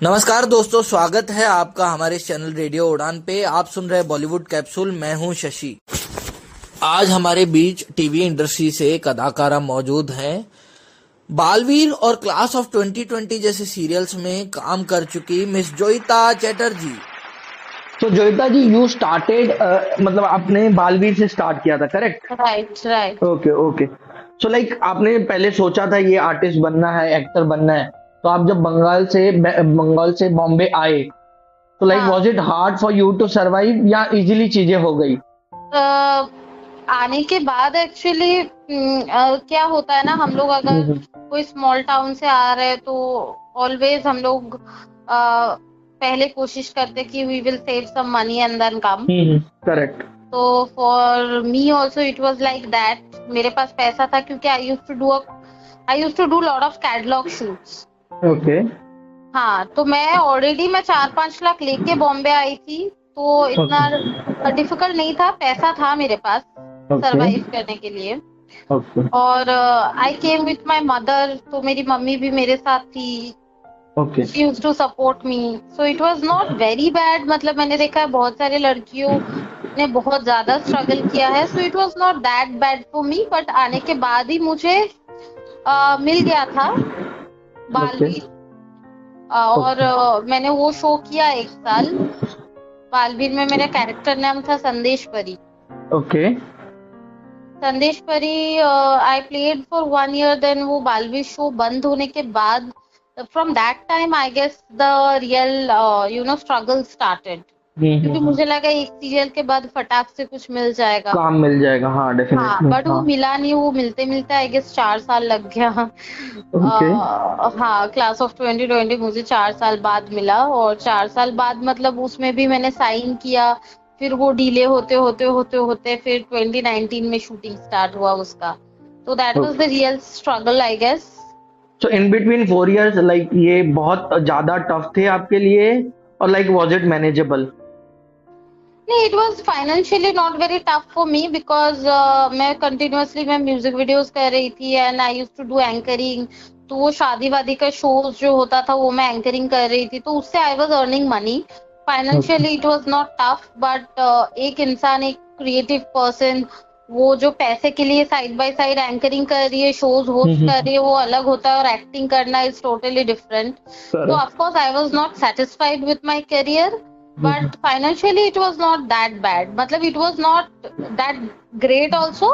नमस्कार दोस्तों, स्वागत है आपका हमारे चैनल रेडियो उड़ान पे। आप सुन रहे बॉलीवुड कैप्सूल। मैं हूं शशि। आज हमारे बीच टीवी इंडस्ट्री से एक अदाकारा मौजूद हैं। बालवीर और क्लास ऑफ 2020 जैसे सीरियल्स में काम कर चुकी मिस जोईता चैटर्जी। तो जोईता जी, यू स्टार्टेड मतलब आपने बालवीर से स्टार्ट किया था, correct? Right right. Okay okay. So like आपने पहले सोचा था ये आर्टिस्ट बनना है, एक्टर बनना है, तो आप जब बंगाल से बॉम्बे आए तो लाइक हाँ, was it hard for you to survive या इजीली चीजें हो गई? आने के बाद एक्चुअली क्या होता है ना, हम लोग अगर हम्म, कोई स्मॉल टाउन से आ रहे हैं तो ऑलवेज हम लोग पहले कोशिश करते कि we will save some money and then come. Correct. तो for me also it was like that. मेरे पास पैसा था क्योंकि I used to do lot of catalogue shoots. Okay हाँ, तो मैं 4-5 लाख लेके बॉम्बे आई थी, तो इतना डिफिकल्ट नहीं था, पैसा था मेरे पास ओके सरवाइव करने के लिए। ओके और I came with my mother, तो मेरी मम्मी भी मेरे साथ थी। Okay she used to support me, so it was not very bad. मतलब मैंने देखा है बहुत सारे लड़कियों ने बहुत ज्यादा स्ट्रगल किया है, सो it was not that bad for me. But आने के बाद ही मुझे मिल गया था ओके बालवीर। और मैंने वो शो किया 1 साल। बालवीर में मेरा कैरेक्टर नाम था संदेश परी। Okay Sandesh Pari I played for 1 year. Then वो बालवीर शो बंद होने के बाद, from that time I guess the real struggle started. क्योंकि मुझे लगा एक सीरियल के बाद फटाक से कुछ मिल जाएगा। काम मिल जाएगा, हाँ हाँ, डेफिनेटली, बट वो हाँ। मिला नहीं। वो मिलते मिलते आई गेस 4 साल लग गया। ओके हाँ, क्लास ऑफ 2020 मुझे 4 साल बाद मिला। और 4 साल बाद मतलब उसमें भी मैंने साइन किया, फिर वो डिले होते होते होते होते फिर 2019 में शूटिंग स्टार्ट हुआ उसका। तो that was the okay. Real struggle I guess. So in between 4 years like ये बहुत ज्यादा टफ थे आपके लिए, और लाइक वाज इट मैनेजेबल? नहीं, it was financially not very tough for me because मैं म्यूजिक वीडियोस कर रही थी and I used to do anchoring. तो वो शादी वादी का शोज जो होता था वो मैं एंकरिंग कर रही थी, तो उससे I was earning money. Financially it was not tough, but एक इंसान, एक क्रिएटिव पर्सन, वो जो पैसे के लिए साइड बाय साइड एंकरिंग कर रही है, शोज होस्ट कर रही है, वो अलग होता है, और एक्टिंग करना इज टोटली डिफरेंट। तो of course I was not satisfied with my career, but financially it was not that bad. matlab it was not that great also,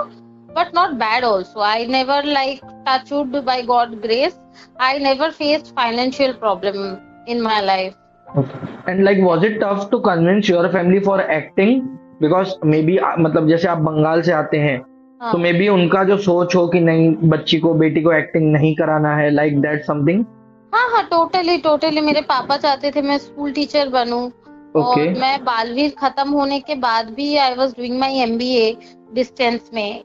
but not bad also. I never, like, touched wood, by God grace, I never faced financial problem in my life. Okay. And like was it tough to convince your family for acting? Because maybe मतलब जैसे आप बंगाल से आते हैं, तो हाँ may be उनका जो सोच हो कि नहीं, बच्ची को, बेटी को एक्टिंग नहीं कराना है, लाइक दैट समथिंग। हाँ हाँ, टोटली टोटली। मेरे पापा चाहते थे मैं स्कूल टीचर बनूं। ओके और मैं बालवीर खत्म होने के बाद भी I was doing my MBA distance में।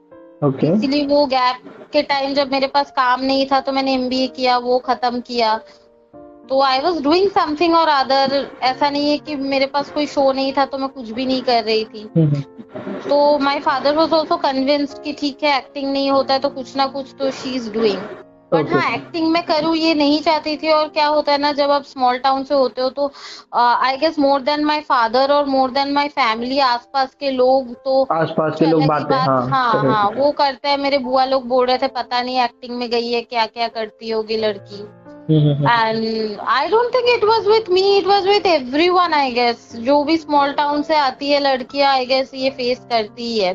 ओके इसीलिए वो गैप के टाइम जब मेरे पास काम नहीं था तो मैंने एमबीए किया, वो खत्म किया। तो आई वॉज डूइंग समथिंग और अदर। ऐसा नहीं है कि मेरे पास कोई शो नहीं था तो मैं कुछ भी नहीं कर रही थी। तो my father was also convinced कि ठीक है, एक्टिंग नहीं होता है तो कुछ ना कुछ तो she is doing. But okay हाँ, एक्टिंग में करूँ ये नहीं चाहती थी। और क्या होता है ना, जब आप स्मॉल टाउन से होते हो तो I guess more than my father और मोर देन माय फैमिली, आसपास के लोग तो आसपास कुछ के लोग अलग ही बातें, बात, हाँ हाँ हाँ, करेक्ट। वो करते हैं। मेरे बुआ लोग बोल रहे थे पता नहीं एक्टिंग में गई है, क्या क्या करती होगी लड़की। And I don't think it was with me, it was with everyone I guess. जो भी स्मॉल टाउन से आती है लड़कियां, आई गेस ये फेस करती ही है।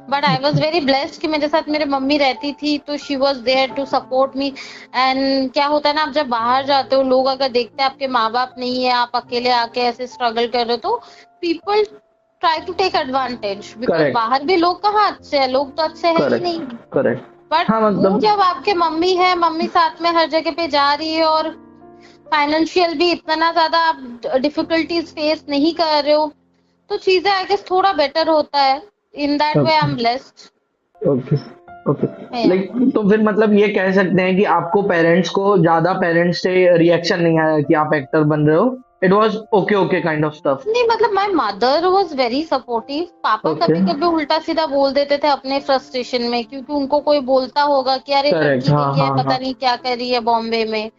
But I was very blessed कि मेरे साथ मेरे मम्मी रहती थी, तो she was there to support me. And क्या होता है ना, आप जब बाहर जाते हो, लोग अगर देखते हैं आपके माँ बाप नहीं है, आप अकेले आके ऐसे स्ट्रगल कर रहे हो, तो people try to take advantage. Because correct बाहर भी लोग कहाँ अच्छे हैं, लोग तो अच्छे हैं ही नहीं। Correct correct. बट हाँ वो मतलब जब आपके मम्मी है, मम्मी साथ में हर जगह पे जा रही है, और फाइनेंशियल भी इतना ज्यादा आप डिफिकल्टीज फेस नहीं कर रहे हो, तो चीजें आई गेस थोड़ा बेटर होता है। In that way I am blessed. Okay okay. Like तो फिर मतलब ये कह सकते हैं कि आपको पेरेंट्स से रिएक्शन नहीं आया कि आप एक्टर बन रहे हो? It was okay okay kind of stuff. नहीं, मतलब my mother was very supportive. पापा ओके कभी कभी उल्टा सीधा बोल देते थे अपने फ्रस्ट्रेशन में, क्योंकि उनको कोई बोलता होगा कि अरे करेक्ट, लड़की हाँ गई है हाँ पता हाँ। नहीं क्या कर रही है बॉम्बे में।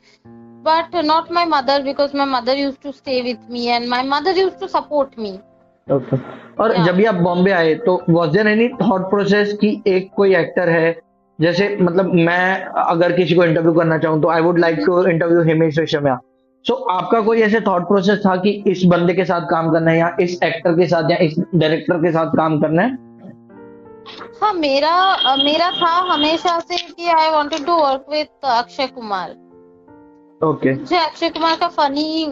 but not my mother, because my mother used to stay with me and my mother used to support me. Okay. और Yeah. जब भी आप बॉम्बे आए तो was there any thought process कि एक कोई एक्टर है, जैसे मतलब मैं अगर किसी को इंटरव्यू करना चाहूँ तो I would like to interview Himesh Reshammiya, so आपका कोई ऐसे थॉट प्रोसेस था कि इस बंदे के साथ काम करना है या इस एक्टर के साथ या इस डायरेक्टर के साथ काम करना है? हाँ, मेरा था हमेशा से कि I wanted to work with Akshay Kumar. Okay. जो अक्षय कुमार का फनी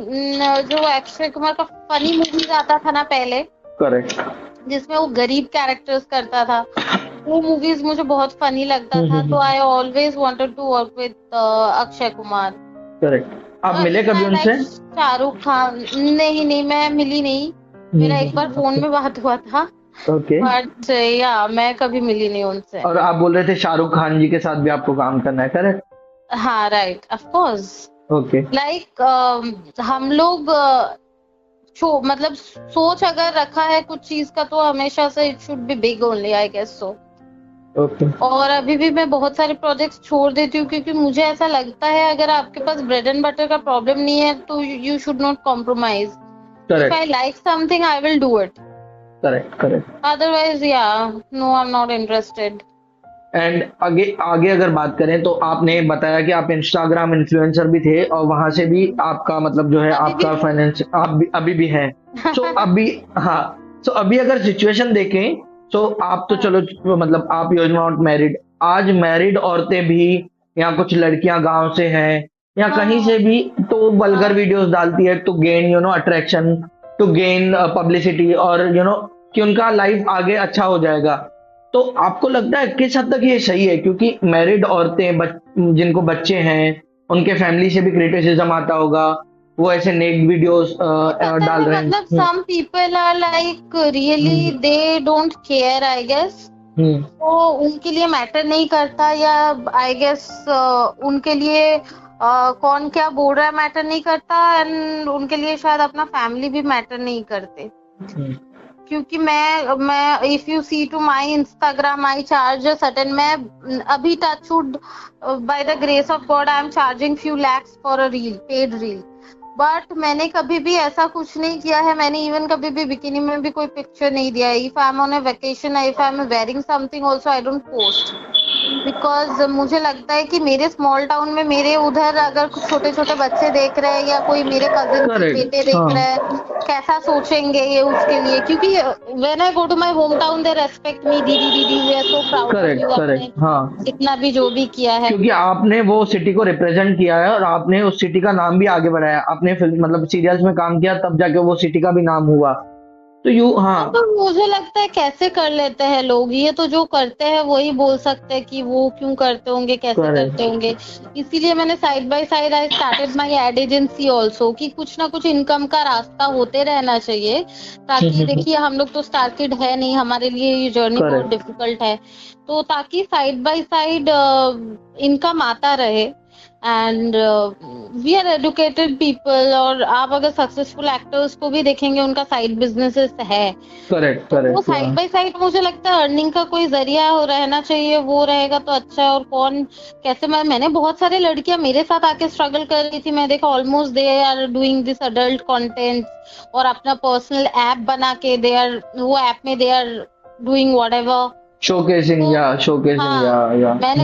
मूवीज आता था ना पहले, करेक्ट। जिसमें वो गरीब कैरेक्टर्स करता था, वो मूवीज मुझे बहुत फनी लगता था, तो I always wanted to work with Akshay Kumar. Correct. आप मिले कभी उनसे? शाहरुख खान? नहीं, मैं मिली नहीं। मेरा एक बार फोन में बात हुआ था, ओके। बट या मैं कभी मिली नहीं उनसे। और आप बोल रहे थे शाहरुख खान जी के साथ भी आपको काम करना है, करेक्ट? हाँ, right, of course. Okay. Like हम लोग मतलब सोच अगर रखा है कुछ चीज का तो हमेशा से it should be big only, I guess so. Okay. और अभी भी मैं बहुत सारे प्रोजेक्ट्स छोड़ देती हूँ, क्योंकि मुझे ऐसा लगता है अगर आपके पास ब्रेड एंड बटर का प्रॉब्लम नहीं है तो you should not compromise. If I like something I will do it. Correct. Otherwise या no, I am not interested. And आगे अगर बात करें तो आपने बताया कि आप इंस्टाग्राम इन्फ्लुएंसर भी थे और वहां से भी आपका मतलब जो है आपका फाइनेंस आप अभी भी है। सो अभी अगर सिचुएशन देखें तो आप तो चलो मतलब आप यू आर नॉट मैरिड, आज मैरिड औरतें भी या कुछ लड़कियां गांव से हैं या कहीं से भी तो वल्गर वीडियोस डालती है to gain attraction, to gain publicity और कि उनका लाइफ आगे अच्छा हो जाएगा। तो आपको लगता है किस हद तक ये सही है? क्योंकि मैरिड औरतें जिनको बच्चे हैं उनके फैमिली से भी क्रिटिसिज्म आता होगा, वो ऐसे नेक वीडियोस डाल रहे हैं। मतलब some people are like really they don't care, I guess. तो उनके लिए मैटर नहीं करता, या आई गेस उनके लिए कौन क्या बोल रहा है मैटर नहीं करता, एंड उनके लिए शायद अपना फैमिली भी मैटर नहीं करते। क्योंकि मैं if you see to my Instagram I charge a certain, मैं अभी touchwood by the grace of God I am charging few lakhs for a reel, paid reel. But मैंने कभी भी ऐसा कुछ नहीं किया है, मैंने इवन कभी भी बिकिनी में भी कोई पिक्चर नहीं दिया है। If I M on a vacation, if I am wearing something also I don't post, because मुझे लगता है कि मेरे स्मॉल टाउन में मेरे उधर अगर कुछ छोटे छोटे बच्चे देख रहे हैं या कोई मेरे कजिन के बेटे देख रहे हैं, कैसा सोचेंगे ये उसके लिए। क्योंकि when I go to my home town they respect me, दीदी we are so proud of you, आपने इतना भी जो भी किया है, क्योंकि आपने वो सिटी को रिप्रेजेंट किया है और आपने उस सिटी का नाम भी आगे बढ़ाया। आपने मतलब सीरियल्स में काम किया तब जाके वो सिटी का भी नाम हुआ। तो तो मुझे लगता है कैसे कर लेते हैं लोग, ये तो जो करते हैं वही बोल सकते हैं कि वो क्यों करते होंगे, कैसे करते होंगे। इसीलिए मैंने side by side I started my ad agency also, कि कुछ ना कुछ इनकम का रास्ता होते रहना चाहिए, ताकि देखिए हम लोग तो स्टार किड है नहीं, हमारे लिए ये जर्नी बहुत डिफिकल्ट है, तो ताकि साइड बाय साइड इनकम आता रहे। And we are educated people, और आप अगर सक्सेसफुल एक्टर्स को भी देखेंगे उनका साइड बिजनेसेस है। करेक्ट। वो साइड बाय साइड मुझे लगता है अर्निंग का कोई जरिया रहना चाहिए, वो रहेगा तो अच्छा है। और कौन कैसे मैंने बहुत सारे लड़कियां मेरे साथ आके स्ट्रगल कर रही थी, मैं देखा almost they are doing this adult content और अपना पर्सनल ऐप बना के वो ऐप में they are doing whatever showcasing या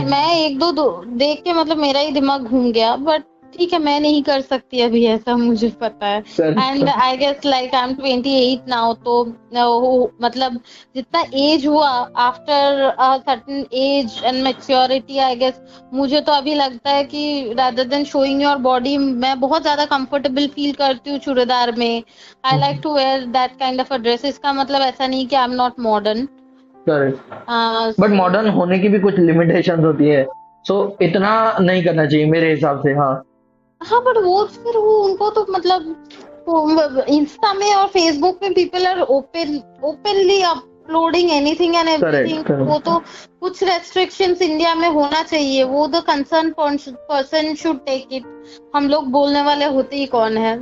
मैं एक दो देख के मतलब मेरा ही दिमाग घूम गया। बट ठीक है, मैं नहीं कर सकती अभी ऐसा, मुझे पता है। And I guess like I am 28 now, तो मतलब जितना एज हुआ after a certain age and maturity, I guess मुझे तो अभी लगता है कि rather than showing your body, मैं बहुत ज्यादा कंफर्टेबल फील करती हूँ चूड़ीदार में। I like to wear that kind of a dress. इसका मतलब ऐसा नहीं कि I am not modern, but modern होने की भी कुछ लिमिटेशंस होती है, सो इतना नहीं करना चाहिए मेरे हिसाब से। बट वो फिर वो उनको तो मतलब इंस्टा में और फेसबुक में people are openly uploading anything and everything. वो तो कुछ रेस्ट्रिक्शंस इंडिया में होना चाहिए, वो the concern person should take it. हम लोग बोलने वाले होते ही कौन है,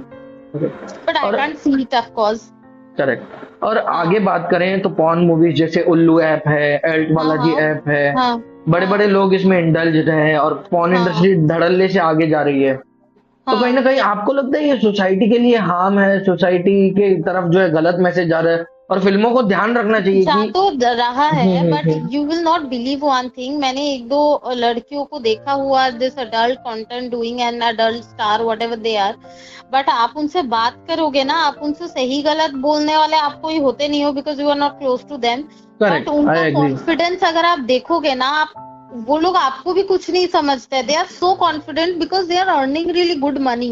but I can't see it of course. Correct. और आगे बात करें तो पॉर्न मूवीज जैसे उल्लू ऐप है, एल्ट बालाजी ऐप है, बड़े बड़े लोग इसमें इंडल्ज हैं और पॉर्न इंडस्ट्री धड़ल्ले से आगे जा रही है। तो कहीं ना कहीं आपको लगता है ये सोसाइटी के लिए हार्म है, सोसाइटी के तरफ जो है गलत मैसेज जा रहा है, और फिल्मों को ध्यान रखना चाहिए जा कि तो रहा है, but hmm. You will not believe one thing, मैंने एक दो लड़कियों को देखा हुआ this adult content doing an adult star whatever they are, but आप उनसे बात करोगे ना, आप उनसे सही गलत बोलने वाले आप कोई होते नहीं हो, because you are not close to them, but correct, उनका आई एग्री। कॉन्फिडेंस अगर आप देखोगे ना, आप वो लोग आपको भी कुछ नहीं समझते, they are so confident because they are earning really good money.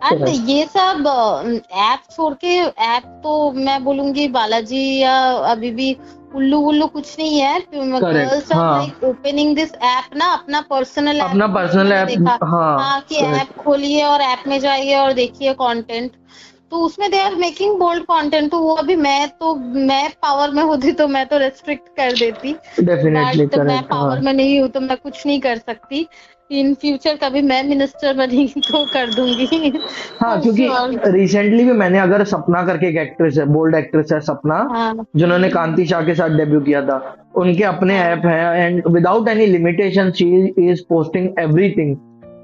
And correct, ये सब ऐप छोड़ के, ऐप तो मैं बोलूंगी बालाजी या अभी भी उल्लू उल्लू कुछ नहीं है, करेक्ट, गर्ल्स आर हाँ, लाइक ओपनिंग दिस ऐप ना, अपना पर्सनल ऐप अपना पर्सनल मैंने ऐप, देखा, हाँ, हाँ कि करेक्ट, ऐप खोलिए और ऐप में जाइए और देखिए कंटेंट, तो उसमें they are making bold content, तो वो अभी मैं पावर में होती तो मैं तो रेस्ट्रिक्ट कर देती, डेफिनेटली, बट मैं करेक्ट, हाँ। पावर में नहीं हूँ तो मैं कुछ नहीं कर सकती। इन फ्यूचर कभी मैं मिनिस्टर बनी तो कर दूंगी। हाँ, क्योंकि श्योर। रिसेंटली भी मैंने, अगर सपना करके एक एक्ट्रेस है, बोल्ड एक्ट्रेस है सपना, हाँ जिन्होंने कांति शाह के साथ डेब्यू किया था, उनके अपने हाँ ऐप हैं, and without any limitation she is posting everything.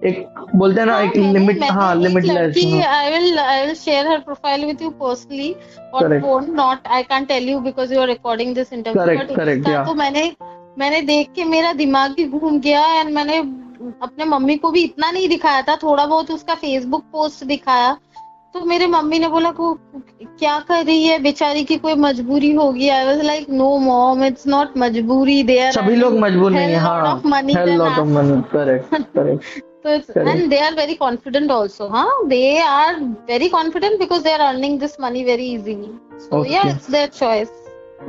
एक बोलते हैं ना, हाँ, एक मैंने लिमिट, मैंने हाँ, एक लिमिटलेस, लड़की, I will share her profile with you personally on correct, phone, not I can tell you because you are recording this interview, but correct, correct, उसका या तो मैंने देख के मेरा दिमाग ही घूम गया, एंड मैंने अपने मम्मी को भी इतना नहीं दिखाया था, थोड़ा बहुत उसका फेसबुक पोस्ट दिखाया, तो मेरे मम्मी ने बोला को क्या कर रही है बेचारी की, कोई मजबूरी होगी, I was like no mom, it's not मजबूरी, दे आर सभी लोग मजबूर नहीं है, हेल लॉट हाँ, of money hell then lot of us. Money, correct, correct, So it's, correct, and they are very confident also, huh? They are very confident because they are earning this money very easily. So yeah, okay, it's their choice.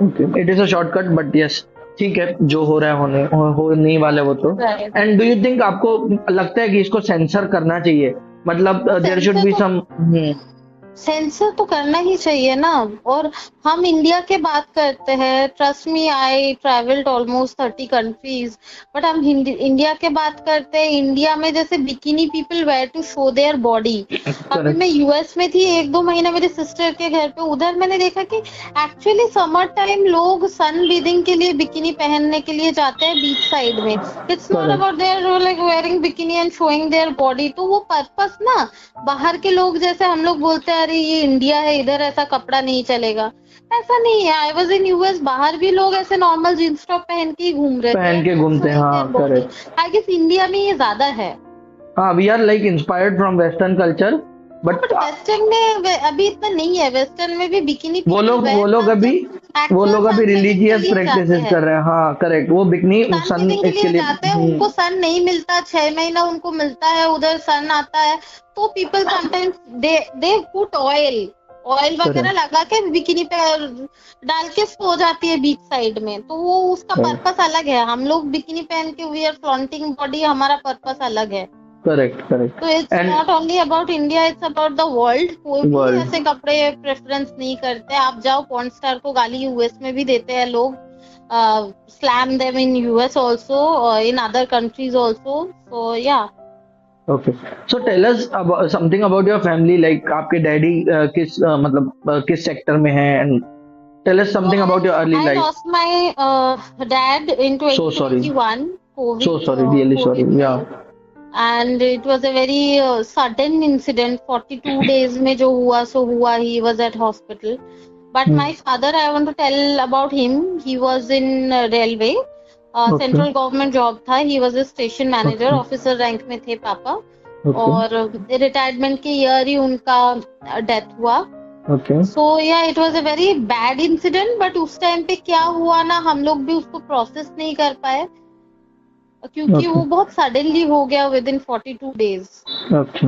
Okay, it is a shortcut, but yes, ठीक है, जो हो रहा है होने वाला है वो तो। Right. And do you think, आपको लगता है कि इसको सेंसर करना चाहिए, मतलब देयर शुड Censor बी तो सम। सेंसर तो करना ही चाहिए ना, और हम इंडिया के बात करते हैं, trust me I travelled almost 30 countries, but हम इंडिया के बात करते हैं, इंडिया में जैसे bikini people wear to show their body. अभी मैं यूएस में थी 1-2 महीने मेरी सिस्टर के घर पे, उधर मैंने देखा कि एक्चुअली समर टाइम लोग सन बीदिंग के लिए बिकिनी पहनने के लिए जाते हैं बीच साइड में, it's not Correct. About their like wearing bikini and showing their body, तो वो पर्पस ना, बाहर के लोग जैसे हम लोग बोलते हैं अरे ये इंडिया है इधर ऐसा कपड़ा नहीं चलेगा, ऐसा नहीं है। आई वाज इन यूएस, बाहर भी लोग ऐसे नॉर्मल जींस टॉप पहन के ही घूम रहे थे, पहन के घूमते हैं, हाँ, करेक्ट। आई गेस इंडिया में ये ज्यादा है, हाँ, we are like inspired from western culture, but but western में अभी इतना नहीं है, वेस्टर्न में भी बिकिनी वो लोग अभी रिलीजियस प्रैक्टिसेस कर रहे हैं, हाँ, करेक्ट, वो बिकनी सन के इसके लिए लिए। जाते हैं, उनको सन नहीं मिलता, 6 महीना उनको मिलता है, उधर सन आता है, तो people sometimes they put oil वगैरह लगा के बिकिनी पे डाल के सो जाती है बीच साइड में, तो वो उसका पर्पस अलग है। हम लोग बिकिनी पहन के वी आर फ्लॉन्टिंग बॉडी, हमारा पर्पस अलग है। करेक्ट, करेक्ट, तो it's not only about India, it's about the world. कोई भी ऐसे कपड़े प्रेफरेंस नहीं करते। आप जाओ पॉर्न स्टार को गाली यूएस में भी देते हैं लोग, slam them in US also, in other countries also, so yeah. Okay, so tell us something about your family, like आपके डैडी किस सेक्टर में है, and tell us something about your early I life. lost my dad in So sorry. 2021. COVID, So sorry, really sorry, COVID yeah. And it was a very sudden incident. 42 days में जो हुआ सो हुआ, he was at hospital. But my father, I want to tell about him. He was in railway, Okay. central government job था. He was a station manager, Okay. officer rank में थे पापा. Okay. और retirement के year ही उनका death हुआ। Okay, सो या it was a very bad incident, but उस टाइम पे क्या हुआ ना, हम लोग भी उसको प्रोसेस नहीं कर पाए, क्योंकि Okay. वो बहुत सडनली हो गया विद इन 42 डेज। ओके,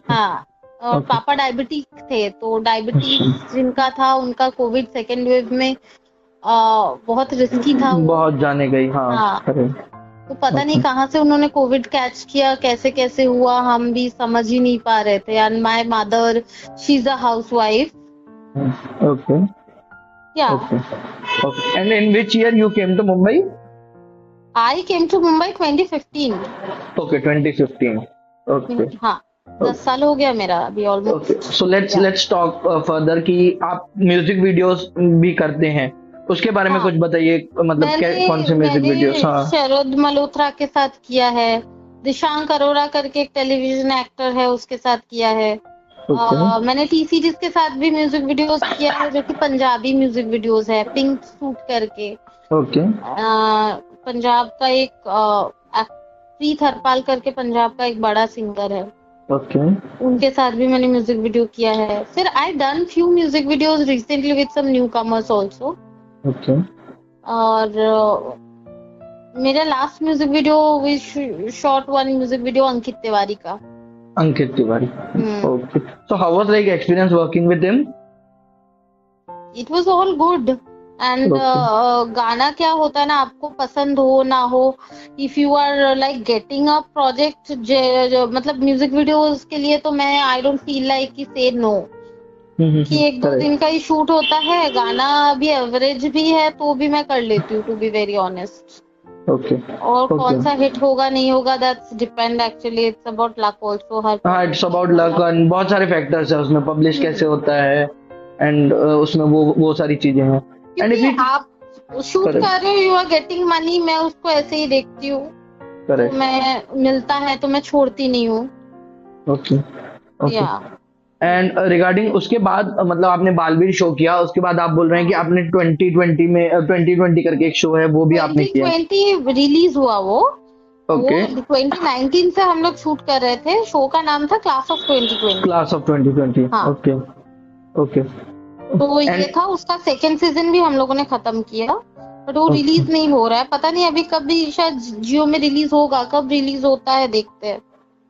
हाँ, और Okay. पापा डायबिटिक थे, तो डायबिटीज जिनका था उनका कोविड सेकेंड वेव में बहुत रिस्की था वो। बहुत जाने गई, हाँ, हाँ। करेक्ट, तो पता नहीं कहाँ से उन्होंने कोविड कैच किया, कैसे कैसे हुआ हम भी समझ ही नहीं पा रहे थे। And my mother, she is a housewife. Okay, yeah okay, okay, and in which year you came to Mumbai? I came to Mumbai 2015। Okay, 2015, okay, हाँ, 10 साल हो गया मेरा अभी almost. Okay, so let's talk further कि आप म्यूजिक वीडियोस भी करते हैं, उसके बारे में हाँ। कुछ बताइए, मतलब कौन से म्यूजिक वीडियोस? हाँ, शरद मल्होत्रा के साथ किया है, दिशांक अरोरा करके एक टेलीविजन एक्टर है, उसके साथ किया है। ओके मैंने टी सीरीज के साथ भी म्यूजिक वीडियोस किया है, जो कि पंजाबी म्यूजिक वीडियोस है, पिंक सूट करके। ओके पंजाब का एक प्रीत हरपाल करके पंजाब का एक बड़ा सिंगर है, ओके उनके साथ भी मैंने म्यूजिक वीडियो किया है। फिर I done few music videos recently with some new comers also. Okay और मेरा last music video short one music video Ankit Tiwari का। Ankit Tiwari okay so how was like experience working with him it was all good and गाना क्या होता है ना, आपको पसंद हो ना हो, if you are like getting a project, मतलब म्यूजिक वीडियोस के लिए तो मैं आई डोंट फील लाइक कि से नो, कि एक दो दिन का ही शूट होता है, गाना भी एवरेज भी है तो भी मैं कर लेती हूँ, to be very honest. Okay और कौन सा हिट होगा नहीं होगा, that's depend actually, it's about luck also. हाँ इट्स अबाउट लक एंड बहुत सारे फैक्टर्स है उसमें, पब्लिश कैसे होता है एंड उसमें वो सारी चीजें हैं। एंड क्योंकि आप शूट कर रहे हो, यू आर गेटिंग मनी, मैं उसको ऐसे ही देखती हूँ, तो मैं मिलता है तो मैं छोड़ती नहीं हूँ। ओके या एंड रिगार्डिंग उसके बाद मतलब आपने बालवीर शो किया, उसके बाद आप बोल रहे हैं कि आपने 2020 में 2020 करके एक शो है वो भी आपने किया। 2020 रिलीज हुआ वो। ओके 2019 से हम लोग शूट कर रहे थे, शो का नाम था क्लास ऑफ 2020। क्लास ऑफ 2020 हाँ। ओके ओके तो ये था, उसका सेकेंड सीजन भी हम लोगों ने खत्म किया, बट वो रिलीज नहीं हो रहा है, पता नहीं अभी कब भी, शायद जियो में रिलीज होगा, कब रिलीज होता है देखते हैं।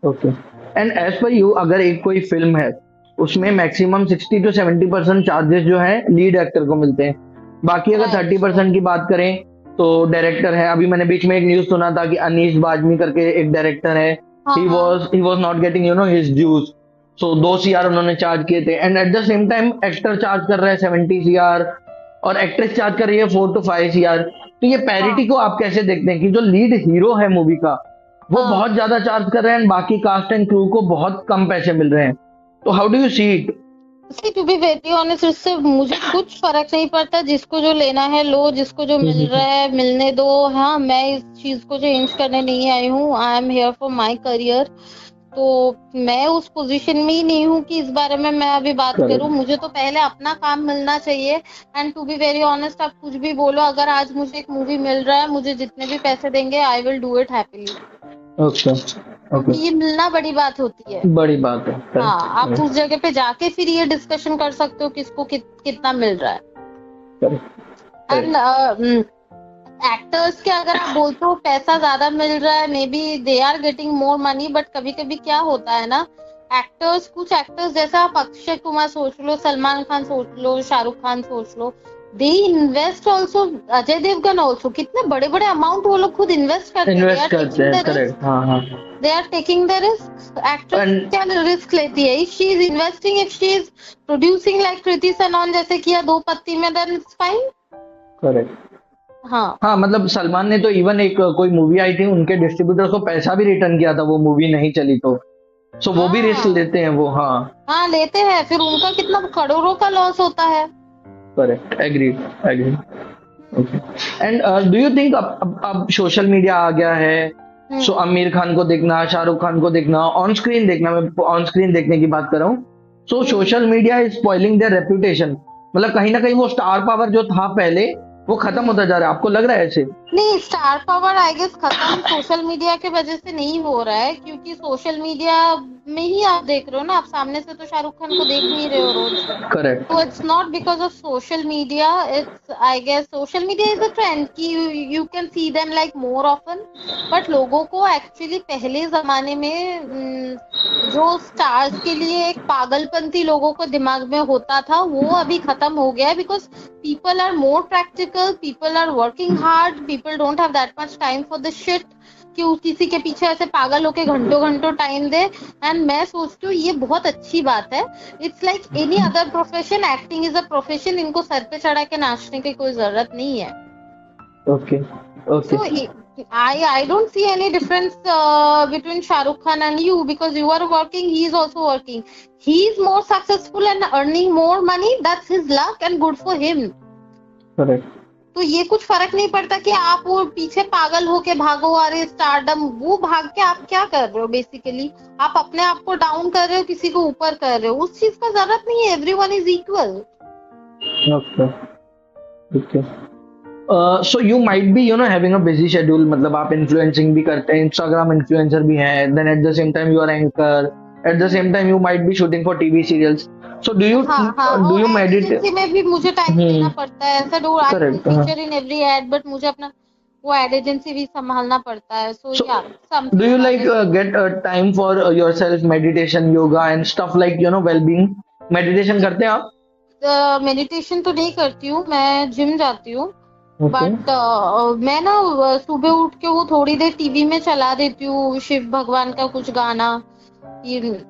ओके एंड एज पर यू अगर एक कोई फिल्म है उसमें मैक्सिमम 60 to 70% चार्जेस जो है लीड एक्टर को मिलते हैं, बाकी अगर 30% की बात करें तो डायरेक्टर है। अभी मैंने बीच में एक न्यूज सुना था कि अनीस बाजमी करके एक डायरेक्टर है, he was not getting his dues, so 2 CR उन्होंने चार्ज किए थे and at the same time actor charge कर रहा है 70 CR और एक्ट्रेस चार्ज कर रही है 4 to 5 CR। तो ये पैरिटी को आप कैसे देखते हैं कि जो लीड हीरो है मूवी का वो बहुत ज्यादा चार्ज कर रहे हैं, बाकी कास्ट एंड क्रू को बहुत कम पैसे मिल रहे हैं, तो how do you see it? See, to be very honest, इससे मुझे कुछ फर्क नहीं पड़ता, जिसको जो लेना है लो, जिसको जो मिल रहा है मिलने दो। हाँ, मैं इस चीज को चेंज करने नहीं आई हूँ, I am here for my career, तो मैं उस पोजीशन में ही नहीं हूँ कि इस बारे में मैं अभी बात करूँ। मुझे तो पहले अपना काम मिलना चाहिए, and to be very honest, आप कुछ भी बोलो, अगर आज मुझे एक मूवी मिल रहा है, मुझे जितने भी पैसे देंगे आई will do it happily. Okay okay ये मिलना बड़ी बात होती है, बड़ी बात है। हाँ, आप उस जगह पे जाके फिर ये डिस्कशन कर सकते हो किसको कितना मिल रहा है। एंड एक्टर्स के अगर आप बोलते हो पैसा ज्यादा मिल रहा है, maybe they are getting more money, but कभी कभी क्या होता है ना, कुछ एक्टर्स जैसा आप अक्षय कुमार सोच लो, सलमान खान सोच लो, शाहरुख खान सोच लो, they invest also, Ajay Devgn also, कितने बड़े बड़े अमाउंट वो लोग खुद इन्वेस्ट करते हैं। करेक्ट, हाँ they are taking the risk. Actress क्या रिस्क लेती है, if she is investing, if she is producing like Kriti Sanon जैसे किया 2 पत्ती में, देन इट्स फाइन। करेक्ट, हाँ मतलब सलमान ने तो इवन एक कोई मूवी आई थी, उनके डिस्ट्रीब्यूटर को पैसा भी रिटर्न किया था, वो मूवी नहीं चली तो, सो वो भी रिस्क लेते हैं वो। हाँ लेते हैं, फिर उनका कितना करोड़ों का लॉस होता है। Correct, agreed. Okay and do you think अब सोशल मीडिया आ गया है, सो आमिर खान को देखना, शाहरुख खान को देखना, ऑन स्क्रीन देखना, मैं ऑन स्क्रीन देखने की बात कर रहा हूँ, so social media is spoiling their reputation, मतलब कहीं ना कहीं वो स्टार पावर जो था पहले वो खत्म होता जा रहा है, आपको लग रहा है ऐसे? नहीं, स्टार पावर आई गेस खत्म सोशल मीडिया के वजह से नहीं हो रहा है, क्योंकि सोशल मीडिया में ही आप देख रहे हो ना, आप सामने से तो शाहरुख खान को देख नहीं रहे हो रोज। करेक्ट। तो it's not because of social media, it's I guess social media is a trend कि you can see them like more often, but लोगों को एक्चुअली पहले जमाने में जो स्टार्स के लिए एक पागलपंती लोगों को दिमाग में होता था, वो अभी खत्म हो गया है, because people are more practical, people are working hard, people don't have that much time for the shit कि किसी के पीछे ऐसे पागल होके घंटों घंटों टाइम दे। एंड मैं सोचती हूँ ये बहुत अच्छी बात है। It's like any other profession, acting is a profession, इनको सर पे चढ़ा के नाचने की कोई जरूरत नहीं है। Okay okay, so I don't see any difference between Shahrukh Khan and you, because you are working, he is also working, he is more successful and earning more money, that's his luck and good for him. Correct तो ये कुछ फर्क नहीं पड़ता कि आप वो पीछे पागल होके भागो, अरे स्टारडम, वो भाग के आप क्या कर रहे हो बेसिकली? आप अपने आप को डाउन कर रहे हो, किसी को ऊपर कर रहे हो, उस चीज का जरूरत नहीं है। Everyone is equal. Okay okay. So you might be having a busy schedule, मतलब आप इन्फ्लुएंसिंग भी करते हैं, इंस्टाग्राम इन्फ्लुएंसर भी हैं, then at the same time you are anchor, at the same time you might be shooting for TV serials. So हाँ हाँ, do you or meditate? Agency में भी मुझे टाइम देना पड़ता है। ऐसा डू आई कैन करेक्ट, हाँ। Feature in every ad, but मुझे अपना वो एड एजेंसी भी संभालना पड़ता है। So So, yeah do you like something. get time for yourself, meditation, yoga and stuff like well-being? Meditation करते हैं आप? मेडिटेशन तो नहीं करती हूँ, मैं जिम जाती हूँ। Okay. बट मैं ना सुबह उठ के वो थोड़ी देर टीवी में चला देती हूँ शिव भगवान का कुछ गाना,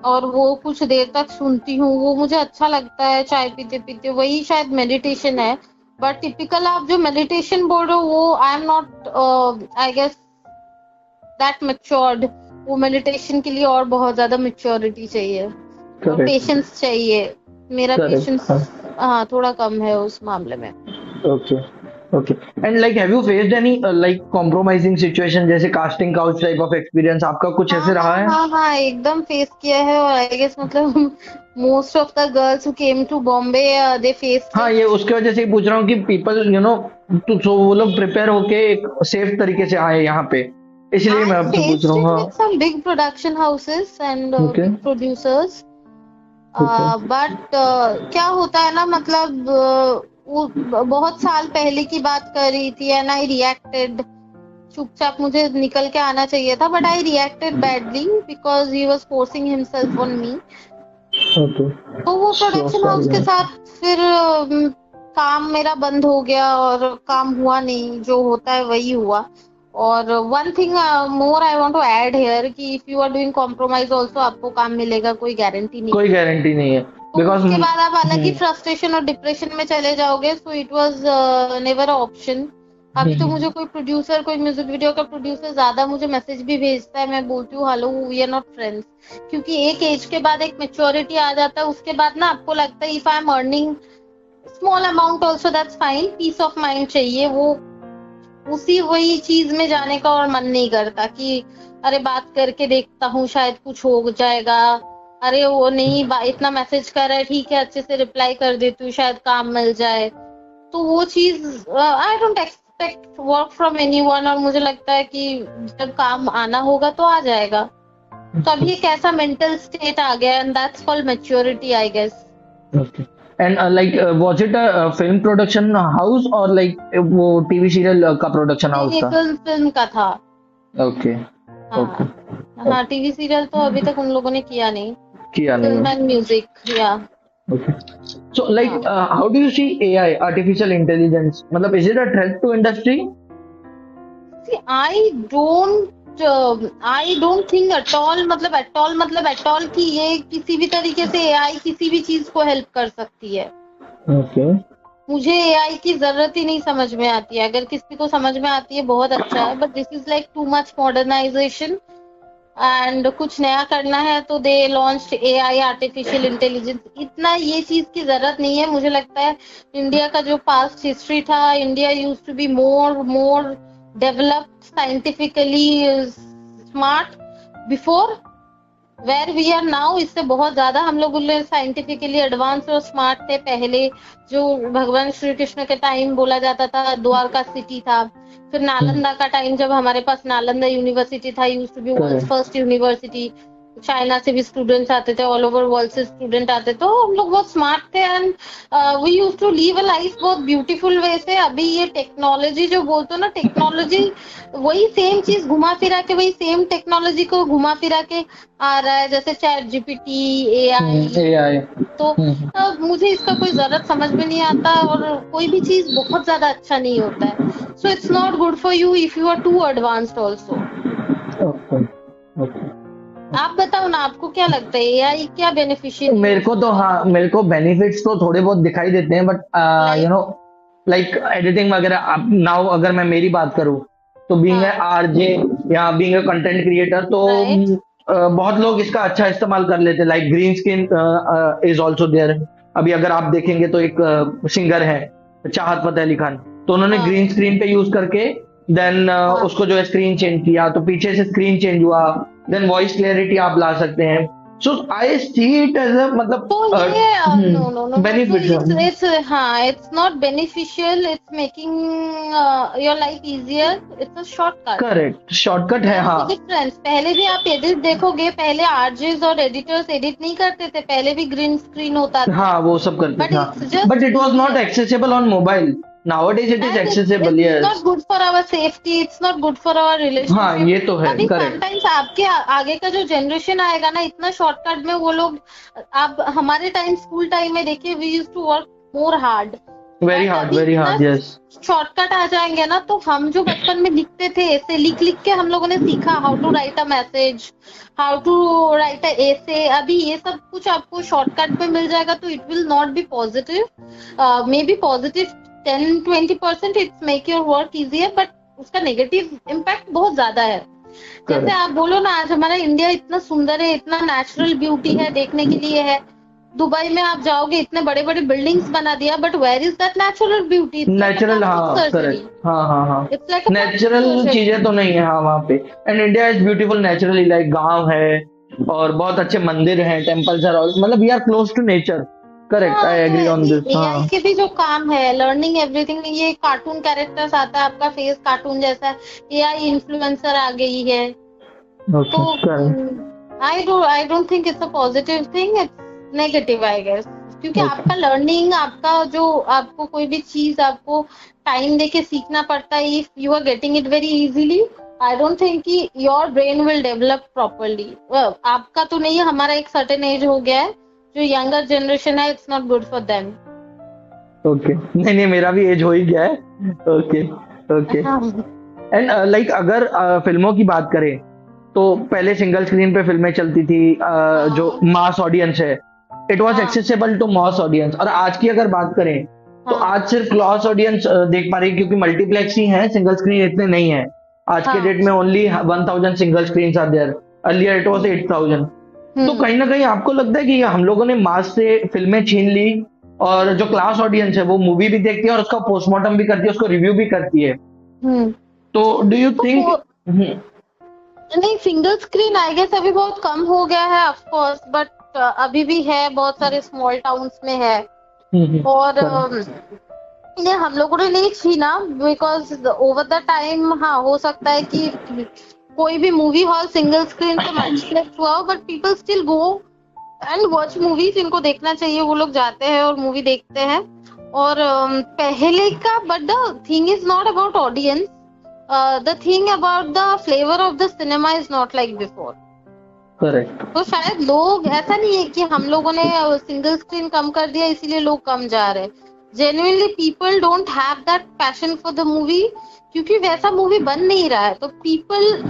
और वो कुछ देर तक सुनती हूँ, वो मुझे अच्छा लगता है चाय पीते पीते। वही शायद मेडिटेशन है। बट टिपिकल आप जो मेडिटेशन बोल रहे हो वो I am not I guess that matured. वो मेडिटेशन के लिए और बहुत ज्यादा मैच्योरिटी चाहिए और Correct. पेशेंस चाहिए। मेरा Correct, पेशेंस हाँ थोड़ा कम है उस मामले में। Okay. Okay. And like, have you faced any like compromising situation, जैसे casting couch type of experience? आपका कुछ ऐसे रहा है? हाँ एकदम फेस किया है। और आई गेस मतलब most of the girls who came to Bombay they face. हाँ, ये उसके वजह से ही पूछ रहा हूँ कि पीपल तो वो लोग प्रिपेयर होके एक सेफ तरीके से आए यहाँ पे, इसलिए मैं आपसे पूछ रहा हूँ। हाँ, some big production houses and Okay. big producers. Okay. But क्या होता है ना, मतलब वो बहुत साल पहले की बात कर रही थी एंड आई रिएक्टेड। चुपचाप मुझे निकल के आना चाहिए था, but I reacted badly because he was forcing himself on me. Okay. तो वो So प्रोडक्शन हाउस sorry, के साथ फिर काम मेरा बंद हो गया और काम हुआ नहीं, जो होता है वही हुआ। और one thing more I want to add here कि if you are doing compromise also आपको काम मिलेगा, कोई गारंटी नहीं। कोई गारंटी नहीं है, तो बिकॉज उसके बाद आप अलग ही फ्रस्ट्रेशन और डिप्रेशन में चले जाओगे। सो it was never a option. अभी तो मुझे कोई प्रोड्यूसर, कोई म्यूजिक वीडियो का प्रोड्यूसर ज्यादा मुझे मैसेज भी भेजता है, मैं बोलती हूँ hello we are not friends. क्योंकि एक एज के बाद एक मेच्योरिटी आ जाता है, उसके बाद ना आपको लगता है if I am earning small amount also that's fine, peace of mind चाहिए। वो उसी वही चीज में जाने का और मन नहीं करता कि अरे बात करके देखता हूँ शायद कुछ हो जाएगा, अरे वो नहीं इतना मैसेज कर रहा है, ठीक है अच्छे से रिप्लाई कर देती हूँ शायद काम मिल जाए। तो वो चीज I don't expect work from anyone. और मुझे लगता है कि जब काम आना होगा तो आ जाएगा। तो अभी एक ऐसा मेंटल स्टेट आ गया and that's called maturity I guess. Okay. And like, was it a film production house or like वो टीवी सीरियल का प्रोडक्शन हाउस ये था? फिल्म का था। ओके ओके, हाँ टीवी सीरियल तो अभी तक उन लोगों ने किया नहीं। किया फिल्म नहीं। And music yeah okay, so like how do you see AI, artificial intelligence, मतलब is it a threat to industry? I don't think at all, मतलब एट ऑल कि ये किसी भी तरीके से एआई किसी भी चीज को हेल्प कर सकती है। ओके, मुझे एआई की जरूरत ही नहीं समझ में आती है। अगर किसी को समझ में आती है बहुत अच्छा है, but this is like too much modernization and कुछ नया करना है तो they launch AI, artificial intelligence. इतना ये चीज की जरूरत नहीं है। मुझे लगता है इंडिया का जो पास्ट हिस्ट्री था, India used to be more developed, scientifically smart before where we are now. इससे बहुत ज्यादा हम लोग साइंटिफिकली एडवांस और स्मार्ट थे पहले। जो भगवान श्री कृष्ण के टाइम बोला जाता था द्वारका सिटी था। फिर नालंदा का टाइम जब हमारे पास नालंदा यूनिवर्सिटी था, used to be world's first university. China से भी स्टूडेंट्स आते थे, ऑल ओवर वर्ल्ड से स्टूडेंट आते, तो हम लोग बहुत स्मार्ट थे and we used to live a life बहुत ब्यूटीफुल वे से। अभी ये टेक्नोलॉजी जो बोलते हो ना, टेक्नोलॉजी वही सेम चीज घुमा फिरा के, वही सेम टेक्नोलॉजी को घुमा फिरा के आ रहा है, जैसे चैट जीपीटी, एआई। तो मुझे इसका कोई जरूरत समझ में नहीं आता और कोई भी चीज बहुत ज्यादा अच्छा नहीं होता है। So it's not good for you if you are too advanced also. Okay, okay. आप बताओ ना, आपको क्या लगता है एआई क्या बेनिफिशियल? मेरे को तो हाँ, मेरे को बेनिफिट्स तो थोड़े बहुत दिखाई देते हैं, बट लाइक एडिटिंग वगैरह। अब नाउ अगर मैं मेरी बात करूँ तो बीइंग ए आरजे या बीइंग ए कंटेंट क्रिएटर, तो बहुत लोग इसका अच्छा इस्तेमाल कर लेते हैं। Like green screen is also there. अभी अगर आप देखेंगे तो एक सिंगर है चाहत फतेह अली खान, तो उन्होंने हाँ ग्रीन स्क्रीन पे यूज करके देन हाँ उसको जो है स्क्रीन चेंज किया, तो पीछे से स्क्रीन चेंज हुआ, देन वॉइस क्लियरिटी आप ला सकते हैं। सो आई सी इट एज अ तो ये नो नो नो नो तो बेनिफिट। इट्स हाँ it's not beneficial, it's making your life easier, it's a shortcut. Correct, shortcut है, दैट्स हाँ। The difference. पहले भी आप एडिट देखोगे, पहले आरजेस और एडिटर्स एडिट नहीं करते थे, पहले भी ग्रीन स्क्रीन होता था, हाँ वो सब करते बट थे, इट्स हाँ, but just it was not easier accessible on mobile. Nowadays it is and accessible, it's not yes. Good for our safety, it's not good for our हाँ रिलेशनशिप। ये तो है, अभी करेक्ट। समटाइम्स आपके आगे का जो जनरेशन आएगा ना, इतना शॉर्टकट में वो लोग, आप हमारे टाइम स्कूल टाइम में देखिए, we use to work more hard, but अभी वेरी इतना हार्ड, यस। शॉर्टकट आ जाएंगे ना, तो हम जो बचपन में लिखते थे ऐसे लिख लिख के हम लोगों ने सीखा how to write a message, how to write a essay, अभी ये सब कुछ आपको शॉर्टकट में मिल जाएगा, तो it will not be positive, may be positive 10-20%, it's make your work easier, but उसका नेगेटिव इम्पैक्ट बहुत ज्यादा है। जैसे करेक्ट। आप बोलो ना, आज हमारा इंडिया इतना सुंदर है, इतना नेचुरल ब्यूटी है, देखने के लिए है। दुबई में आप जाओगे, इतने बड़े बड़े बिल्डिंग्स बना दिया, but where is that natural beauty? It's like a natural, plastic हाँ सर्जरी, करेक्ट, हाँ हाँ हाँ। It's like a plastic natural surgery. चीजें तो नहीं है, हाँ वहाँ पे। And India is beautiful naturally, like गांव है और बहुत अच्छे मंदिर हैं, टेम्पल्स आर, मतलब we are close to nature. Correct, हाँ आई तो एग्री ऑन दिस, एआई हाँ। के भी जो काम है, लर्निंग एवरीथिंग, ये कार्टून कैरेक्टर्स आता है, आपका फेस कार्टून जैसा है, एआई इन्फ्लुएंसर आ गई है, ओके, करेक्ट। तो I don't think it's a positive thing, it's negative I guess. क्योंकि ओके, आपका लर्निंग, आपका जो, आपको कोई भी चीज आपको टाइम देके सीखना पड़ता है, if you are getting it very easily, I don't think कि your brain will develop properly. आपका तो नहीं, हमारा एक सर्टेन एज हो गया है, जो यंगर जनरेशन है, it's not good for them. Okay. नहीं नहीं, मेरा भी एज हो ही गया है। Okay, okay. हाँ एंड लाइक अगर फिल्मों की बात करें, तो पहले सिंगल स्क्रीन पे फिल्में चलती थी, जो हाँ मास ऑडियंस है, इट वाज हाँ एक्सेसिबल टू मास ऑडियंस। और आज की अगर बात करें, तो हाँ आज सिर्फ क्लॉस ऑडियंस देख पा रही है, क्योंकि मल्टीप्लेक्स ही है, सिंगल स्क्रीन इतने नहीं है। आज के हाँ डेट में only 1000 single screen are there, earlier it was 8000। तो कहीं ना कहीं आपको लगता है कि हम लोगों ने मास से फिल्में छीन ली, और जो क्लास ऑडियंस है वो मूवी भी देखती है और उसका पोस्टमार्टम भी करती है, उसको रिव्यू भी करती है। हम्म तो डू यू तो थिंक? नहीं, सिंगल स्क्रीन आई गेस अभी बहुत कम हो गया है ऑफ कोर्स, बट अभी भी है, बहुत सारे स्मॉल टाउन्स में है। और ये हम लोगों ने नहीं छीना, बिकॉज ओवर द टाइम, हाँ हो सकता है कि कोई भी मूवी हॉल सिंगल स्क्रीन से मल्टीप्लेक्स हुआ हो, but people still go and watch movies. इनको देखना चाहिए, वो लोग जाते हैं और मूवी देखते हैं। और पहले का, but the thing is not about audience, the thing about the flavour of the cinema is not like before. Correct. तो शायद लोग, ऐसा नहीं है कि हम लोगों ने सिंगल स्क्रीन कम कर दिया इसीलिए लोग कम जा रहे हैं। Genuinely people don't have that passion for the movie, क्योंकि वैसा मूवी बन नहीं रहा है, तो people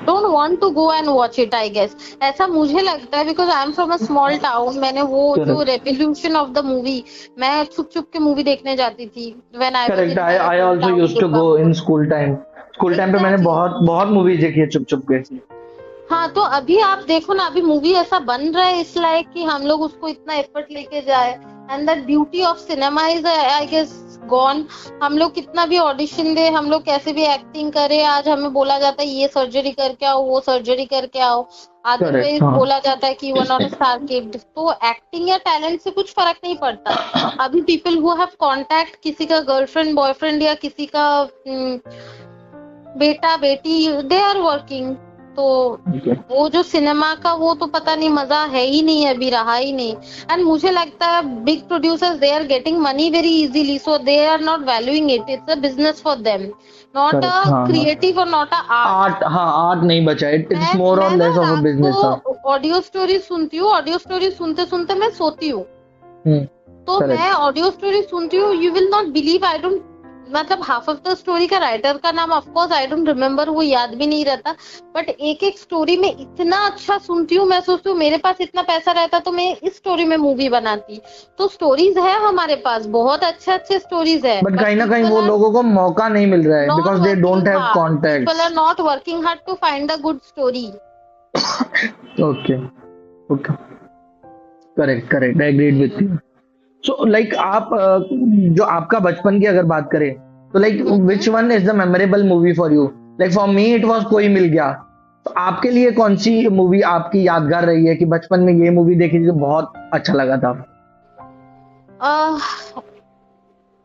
don't want to go and watch it I guess. ऐसा मुझे लगता है, because I am from a small town. मैंने वो जो रेवोल्यूशन ऑफ द मूवी, मैं छुप छुप के मूवी देखने जाती थी when I was correct, I also used to go in school time. School time पे मैंने बहुत बहुत मूवीज देखी है चुप चुप के। हाँ तो अभी आप देखो ना, अभी मूवी ऐसा बन रहा है इस लाइक कि हम लोग उसको इतना एफर्ट लेके जाए, and that beauty of cinema is I guess gone. हम लोग कितना भी ऑडिशन दे, हम लोग कैसे भी एक्टिंग करे, आज हमें बोला जाता है ये सर्जरी करके आओ, वो सर्जरी करके आओ, अदरवाइज बोला जाता है कि you are not a star kid. तो एक्टिंग या टैलेंट से कुछ फर्क नहीं पड़ता। अभी पीपल हु हैव कॉन्टैक्ट, किसी का गर्लफ्रेंड बॉयफ्रेंड या किसी का बेटा बेटी, दे आर वर्किंग। तो वो जो सिनेमा का, वो तो पता नहीं, मजा है ही नहीं, अभी रहा ही नहीं। एंड मुझे लगता है big producers, they are getting money very easily, so they are not valuing it. It's a business for them, not a creative or not a art. हाँ, आर्ट नहीं बचा, it's more or less of a business. Audio story सुनती हूँ, audio story सुनते सुनते मैं सोती हूँ। तो मैं ऑडियो स्टोरी सुनती हूँ, you will not believe, I don't, मतलब हाफ ऑफ द स्टोरी का राइटर का नाम of course I don't remember, वो याद भी नहीं रहता, बट एक एक स्टोरी में इतना अच्छा सुनती हूँ। मैं सोचती हूँ मेरे पास इतना पैसा रहता तो मैं इस स्टोरी में मूवी बनाती। तो स्टोरीज है हमारे पास, बहुत अच्छे अच्छे स्टोरीज है, बट कहीं ना कहीं वो लोगों को मौका नहीं मिल रहा है, because they don't have contact. People are not working hard to find a good story. Okay, okay, correct, correct, I agreed with you. So like आप जो आपका बचपन की अगर बात करें तो like which one is the memorable movie for you? Like for me it was Koi Mil गया। तो आपके लिए कौन सी मूवी आपकी यादगार रही है कि बचपन में ये मूवी देखी थी तो बहुत अच्छा लगा था?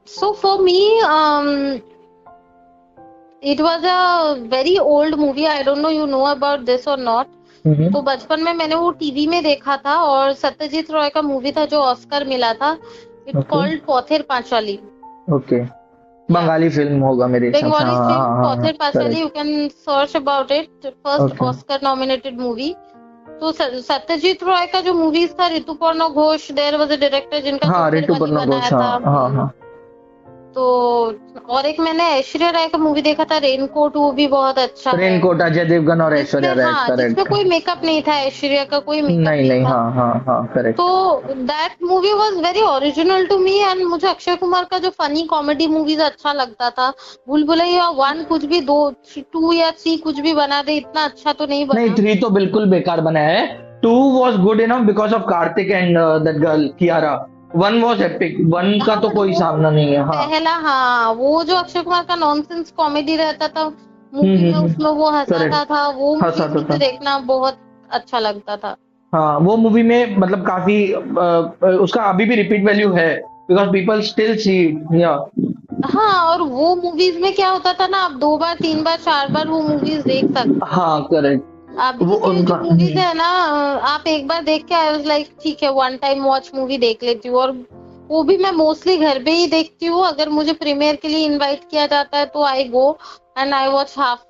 So for me, it was a very old movie. I don't know you know about this or not. तो बचपन में मैंने वो टीवी में देखा था और सत्यजीत रॉय का मूवी था जो ऑस्कर मिला था. It's Okay. Called Pather Panchali. Okay, Bengali film होगा मेरे हिसाब से। Bengali हाँ film हाँ पौथेर हाँ, Panchali. correct. You can search about it. First Okay. Oscar nominated movie. तो सत्यजीत रॉय का जो मूवीज था, Rituparno Ghosh there was a director जिनका हाँ, चोकर ऋतुपर्णा बनाया घोष, था. हाँ हाँ हाँ। तो और एक मैंने ऐश्वर्या राय का मूवी देखा था रेनकोट. वो भी बहुत अच्छा है. रेनकोट, अजय देवगन और ऐश्वर्या जिसमें राय, हाँ जिसमें करेक्ट। कोई मेकअप नहीं था. ऐश्वर्या का कोई मेकअप नहीं नहीं नहीं, था. हाँ हाँ हाँ, करेक्ट। तो that movie was very original to me. And मुझे अक्षय कुमार का जो फनी कॉमेडी मूवीज अच्छा लगता था. भूल भुलैया 1 कुछ भी, 2 2 या 3 कुछ भी बना दे, इतना अच्छा तो नहीं नहीं, बना. 3 तो बिल्कुल बेकार बनाया है। 2 was good enough because of Kartik and that girl Kiara. 1 was epic. 1 का तो कोई सामना नहीं है। हाँ, पहला हाँ वो जो अक्षय कुमार का नॉनसेंस कॉमेडी रहता था मूवी में, उसमें वो हंसाता Correct. था. वो हंसाता मूवी था। मुझे देखना बहुत अच्छा लगता था. हाँ, वो मूवी में मतलब काफी उसका अभी भी रिपीट वैल्यू है because people still see it. या हाँ, और वो मूवीज में क्या होता था ना, आप 2 बार 3 बार 4 बार वो मूवीज देख सकते. हाँ, करेक्ट। अभी वो के उनका जो मूवीज है ना, आप एक बार देख के आई वाज लाइक ठीक है, 1 टाइम वॉच मूवी देख लेती हूँ. और वो भी मैं मोस्टली घर पे ही देखती हूँ. अगर मुझे प्रीमियर के लिए इनवाइट किया जाता है तो I go and I watch half,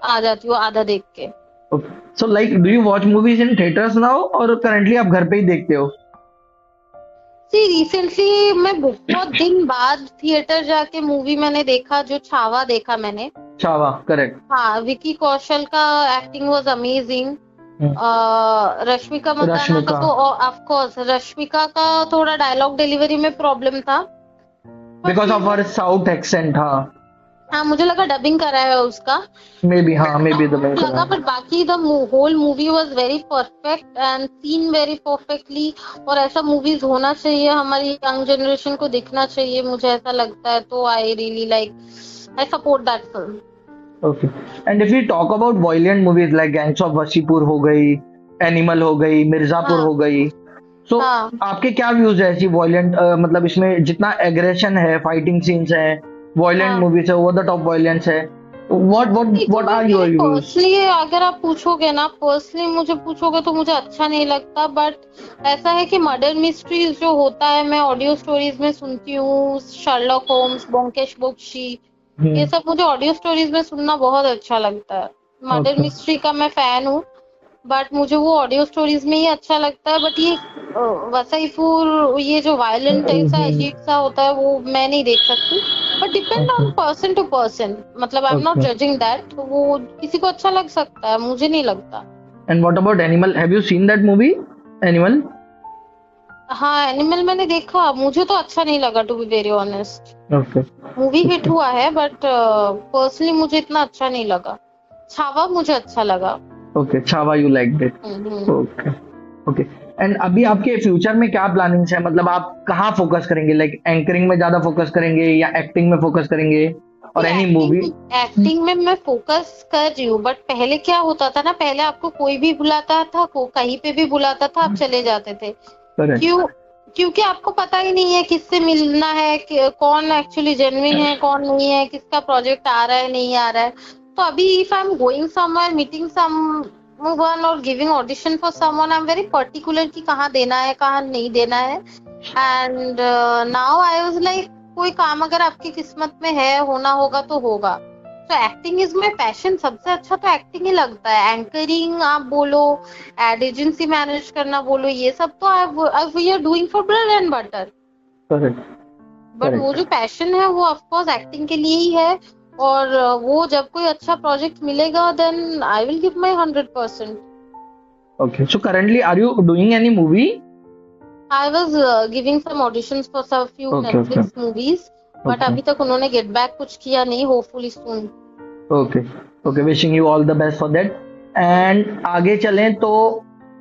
आ जाती हूँ आधा देख के. So like do you watch movies in theatres now or currently आप घर पे ही देखते हो? सी रिसेंटली मैं बहुत दिन बाद थिएटर जाके मूवी मैंने देखा, जो छावा देखा मैंने. छावा, करेक्ट। हाँ, विकी कौशल का acting was amazing. Rashmika Mandanna Rashmika. का तो ऑफ कोर्स, रश्मिका का थोड़ा डायलॉग डिलीवरी में प्रॉब्लम था. Because of her south accent. हाँ, हाँ, मुझे लगा डबिंग करा है उसका. मे बी, हाँ मे बी द लगा, बट बाकी the whole movie was very perfect and scene very perfectly. और ऐसा मूवीज होना चाहिए, हमारी यंग जनरेशन को दिखना चाहिए, मुझे ऐसा लगता है. तो I really like, I support that film. Okay. And if you talk about violent movies like gangs of Wasseypur हो गई, एनिमल हो गई, मिर्जापुर हाँ. हो गई, सो हाँ. आपके क्या व्यूज है ऐसी वॉयलेंट, मतलब इसमें जितना एग्रेशन है, फाइटिंग सीन्स है, वॉयलेंट हाँ. मूवीज है, ओवर द टॉप वॉयलेंस है, what are your views? Personally अगर आप पूछोगे ना, पर्सनली मुझे पूछोगे तो मुझे अच्छा नहीं लगता. बट ऐसा है कि मर्डर मिस्ट्रीज जो होता है, मैं ऑडियो स्टोरीज में सुनती हूँ. शर्लॉक होम्स, ब्योमकेश बख्शी, ये सब मुझे ऑडियो स्टोरीज में सुनना बहुत अच्छा लगता है. Murder Okay. मिस्ट्री का मैं फैन हूँ, बट मुझे वो ऑडियो स्टोरीज में ही अच्छा लगता है. बट ये वसईपुर, ये जो वायलेंट ऐसा अजीब सा होता है, वो मैं नहीं देख सकती. But depend on person to person. मतलब I am not Okay. Judging that. वो किसी को अच्छा लग सकता है, मुझे नहीं लगता. And what about Animal? Have you seen that movie Animal? हाँ, एनिमल मैंने देखा, मुझे तो अच्छा नहीं लगा to be very honest. Okay movie hit हुआ है बट पर्सनली मुझे इतना अच्छा नहीं लगा. छावा मुझे अच्छा लगा. Okay, Chhaava you like it. Okay okay. And अभी आपके फ्यूचर में क्या प्लानिंग्स है? मतलब आप कहाँ फोकस करेंगे? लाइक एंकरिंग में ज्यादा फोकस करेंगे या एक्टिंग में फोकस करेंगे और एनी मूवी? एक्टिंग में मैं फोकस कर रही हूँ. बट पहले क्या होता था ना, पहले आपको कोई भी बुलाता था, कहीं पे भी बुलाता था, आप चले जाते थे. क्योंकि आपको पता ही नहीं है किससे मिलना है, कौन एक्चुअली जेन्युइन है, कौन नहीं है, किसका प्रोजेक्ट आ रहा है, नहीं आ रहा है. तो अभी if I am going somewhere, meeting someone or giving audition for someone, I am very particular कि कहाँ देना है, कहाँ नहीं देना है. And now I was like, कोई काम अगर आपकी किस्मत में है, होना होगा तो होगा. तो एक्टिंग इज माई पैशन. सबसे अच्छा तो एक्टिंग ही लगता है. एंकरिंग आप बोलो, एड एजेंसी मैनेज करना बोलो, ये सब तो we are doing for bread and butter. But वो जो पैशन है वो ऑफ कोर्स एक्टिंग के लिए ही है. और वो जब कोई अच्छा प्रोजेक्ट मिलेगा then I will give my 100%. Okay, so currently are you doing any movie? I was giving some auditions for some few Netflix movies, but अभी तक उन्होंने गेट बैक कुछ किया नहीं. Hopefully soon. Okay okay, wishing you all the best for that. And आगे चलें तो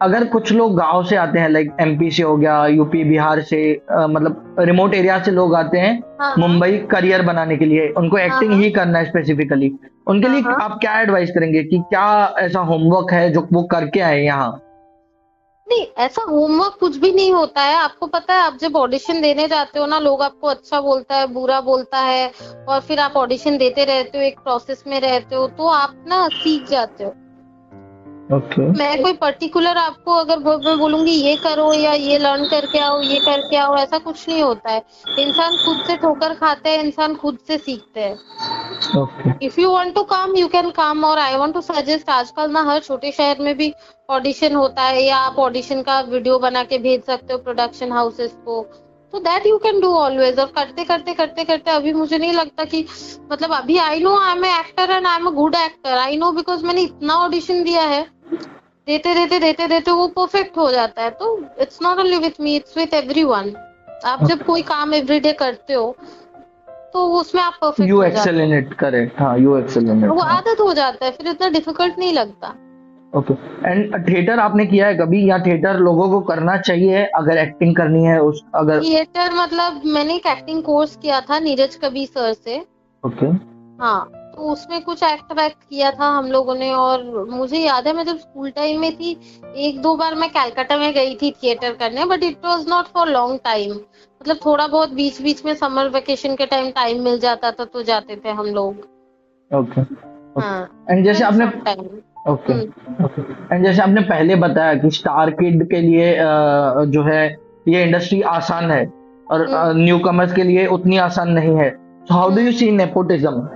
अगर कुछ लोग गांव से आते हैं, लाइक एमपी से हो गया, यूपी बिहार से, मतलब रिमोट एरिया से लोग आते हैं हाँ हाँ मुंबई करियर बनाने के लिए, उनको हाँ एक्टिंग हाँ ही करना है स्पेसिफिकली, उनके हाँ लिए हाँ। आप क्या एडवाइस करेंगे कि क्या ऐसा होमवर्क है जो वो करके आए यहाँ? नहीं, ऐसा होमवर्क कुछ भी नहीं होता है। आपको पता है, आप जब ऑडिशन देने जाते हो ना, लोग आपको अच्छा बोलता है, बुरा बोलता है, और फिर आप ऑडिशन देते रहते हो, एक प्रोसेस में रहते हो, तो आप ना सीख जाते हो। ओके। मैं कोई पर्टिकुलर आपको अगर मैं बोलूंगी ये करो या ये लर्न करके आओ, ये करके आओ, ऐसा कुछ नहीं होता है। इंसान खुद से ठोकर खाते हैं, इंसान खुद से सीखते हैं। Okay. If you want to come you can come. और आई वांट टू सजेस्ट, आजकल ना हर छोटे शहर में भी ऑडिशन होता है, या आप ऑडिशन का वीडियो बना के भेज सकते हो प्रोडक्शन हाउसेस को, तो that you can do always. और करते करते करते करते अभी मुझे नहीं लगता कि, मतलब अभी I know I M actor and I am a good actor, I know, because मैंने इतना ऑडिशन दिया है। देते देते वो परफेक्ट हो जाता है। तो it's not only with me, it's with everyone. आप जब कोई काम एवरीडे करते हो तो उसमें आप परफेक्ट यू हो एक्सेल जाते इन इट, करेक्ट, हाँ, यू एक्सेल इन हो, इट, वो हाँ। आदत हो जाता है, फिर इतना डिफिकल्ट नहीं लगता। ओके। एंड थिएटर आपने किया है कभी, या थिएटर लोगों को करना चाहिए अगर एक्टिंग करनी है उस, अगर? थिएटर मतलब मैंने एक एक्टिंग कोर्स किया था नीरज कबीर सर से। ओके। हाँ, तो उसमें कुछ एक्ट किया था हम लोगों ने। और मुझे याद है, मैं जब स्कूल टाइम में थी, एक दो बार मैं कलकत्ता में गई थी थिएटर करने, but it was not for long time. मतलब थोड़ा बहुत बीच बीच में समर वेकेशन के टाइम मिल जाता था तो जाते थे हम लोग। ओके। हाँ, एंड जैसे आपने, short time. Okay, okay, and जैसे आपने पहले बताया कि स्टार किड के लिए जो है ये इंडस्ट्री आसान है, और न्यू कमर्स के लिए उतनी आसान नहीं है। So how do you see nepotism?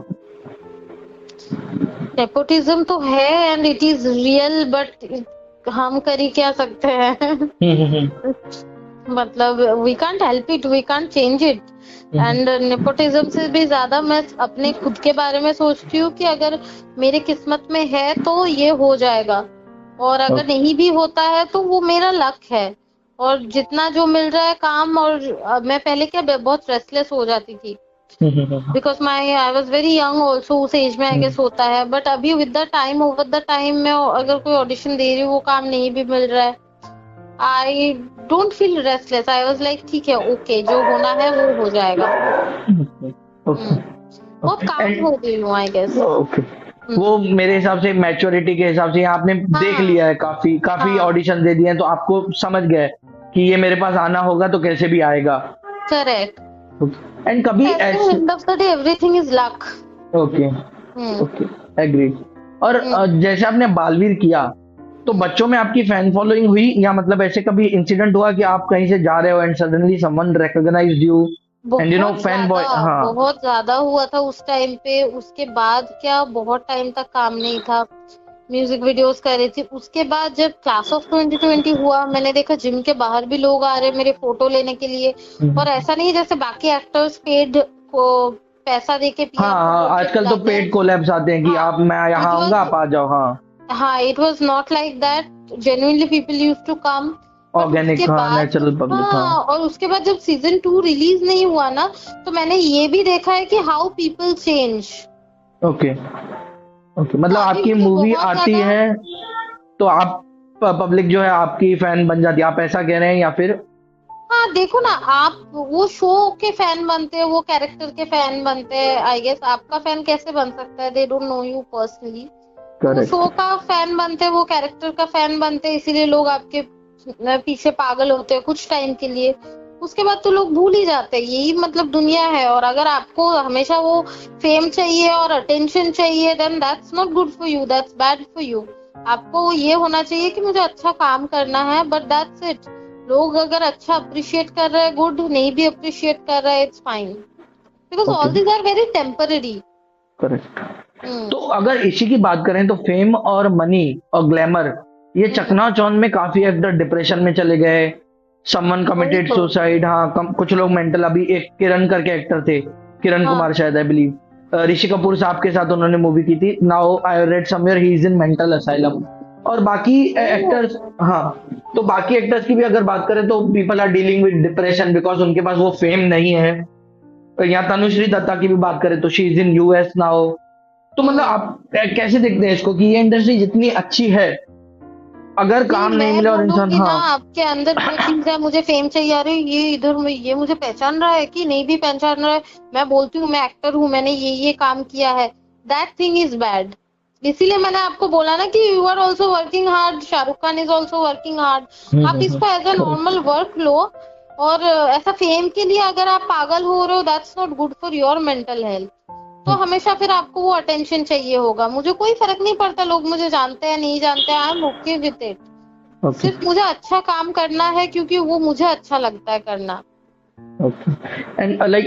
Nepotism तो है and it is real, but हम कर ही क्या सकते हैं। मतलब we can't help it, we can't change it. And nepotism से भी ज्यादा मैं अपने खुद के बारे में सोचती हूँ कि अगर मेरे किस्मत में है तो ये हो जाएगा, और अगर नहीं भी होता है तो वो मेरा लक है। और जितना जो मिल रहा है काम, और मैं पहले क्या बहुत रेस्टलेस हो जाती थी, because I was very young also, उस एज में आई गेस होता है। बट अभी with the time, over the time, मैं अगर कोई ऑडिशन दे रही हूँ, वो काम नहीं भी मिल रहा है, I don't feel restless. I was like ठीक है, ओके, जो होना है वो हो जाएगा। ओके। बहुत काम हो गई हूँ आई गेस। ओके। वो मेरे हिसाब से मैच्योरिटी के हिसाब से आपने देख लिया है, काफी काफी हाँ। ऑडिशन दे दिए हैं, तो आपको समझ गए कि ये मेरे पास आना होगा तो कैसे भी आएगा। करेक्ट। एंड कभी ऐसे, end of the day everything is luck. Okay, okay, agree. और जैसे आपने बालवीर किया, तो बच्चों में आपकी फैन फॉलोइंग हुई, या मतलब ऐसे कभी इंसिडेंट हुआ कि आप कहीं से जा रहे हो and suddenly someone recognized you and fan boy? हाँ। बहुत ज्यादा हुआ था उस टाइम पे। उसके बाद क्या, बहुत टाइम तक काम नहीं था, म्यूजिक वीडियोस कर रही थी। उसके बाद जब क्लास ऑफ 2020 हुआ, मैंने देखा जिम के बाहर भी लोग आ रहे मेरे फोटो लेने के लिए। और ऐसा नहीं जैसे बाकी एक्टर्स पेड को पैसा दे के हाँ, आजकल तो पेड कोलैब्स आते हैं कि आप, मैं यहाँ आऊंगा, आप आ जाओ। हाँ, हाँ, it was not like that. Genuinely people used to come. Organic, हाँ, नेचुरल पब्लिक। हाँ, और उसके बाद जब सीजन 2 रिलीज नहीं हुआ ना, तो मैंने ये भी देखा है कि how people change. Okay, okay, मतलब अभी आपकी मुझे मूवी बहुत आती ज्यादा- है तो आप, पब्लिक जो है आपकी फैन बन जाती है, आप ऐसा कह रहे हैं, या फिर? हाँ, देखो ना, आप वो शो के फैन बनते हैं, वो कैरेक्टर के फैन बनते हैं। आई गेस आपका फैन कैसे बन सकता है, they don't know you personally. वो शो का फैन बनते हैं, वो कैरेक्टर का फैन बनते हैं, इसीलिए लोग आपके पीछे पागल होते हैं कुछ टाइम के लिए। उसके बाद तो लोग भूल ही जाते हैं। यही मतलब दुनिया है। और अगर आपको हमेशा वो फेम चाहिए और अटेंशन चाहिए, then that's not good for you, that's bad for you. आपको ये होना चाहिए कि मुझे अच्छा काम करना है, बट दैट्स इट। लोग अगर अच्छा अप्रिशिएट कर रहे हैं, गुड, नहीं भी अप्रिशिएट कर रहे हैं, it's fine, because all these are very temporary. Correct. तो अगर इसी की बात करें तो फेम और मनी और ग्लैमर, ये चकनाचौंध में काफी एक्टर डिप्रेशन में चले गए, समवन कमिटेड सुसाइड। हाँ, कुछ लोग मेंटल, अभी एक किरण करके एक्टर थे, किरण कुमार शायद, आई बिलीव, ऋषि कपूर साहब के साथ उन्होंने मूवी की थी, now I read somewhere he is in mental asylum. और बाकी एक्टर्स, हाँ, तो बाकी एक्टर्स की भी अगर बात करें तो people are dealing with depression because उनके पास वो फेम नहीं है। या तनुश्री दत्ता की भी बात करें तो she is in US now. तो मतलब आप कैसे देखते हैं इसको कि ये इंडस्ट्री जितनी अच्छी है, अगर नहीं, काम नहीं मैं मिले और बोलूँ इंसान, कि ना हाँ आपके अंदर जो चीज है, मुझे फेम चाहिए, अरे ये इधर में ये मुझे पहचान रहा है कि नहीं भी पहचान रहा है, मैं बोलती हूँ मैं एक्टर हूँ, मैंने ये काम किया है, दैट थिंग इज बैड। इसीलिए मैंने आपको बोला ना कि you are also working hard, Shahrukh Khan is also working hard. आप इसको एज अ नॉर्मल वर्क लो, और ऐसा फेम के लिए अगर आप पागल हो रहे हो, that's not good for your mental health. तो हमेशा फिर आपको वो अटेंशन चाहिए होगा। मुझे कोई फर्क नहीं पड़ता लोग मुझे जानते हैं नहीं जानते हैं, I am okay with it. Okay सिर्फ मुझे अच्छा काम करना है क्योंकि वो मुझे अच्छा लगता है करना। Okay. And like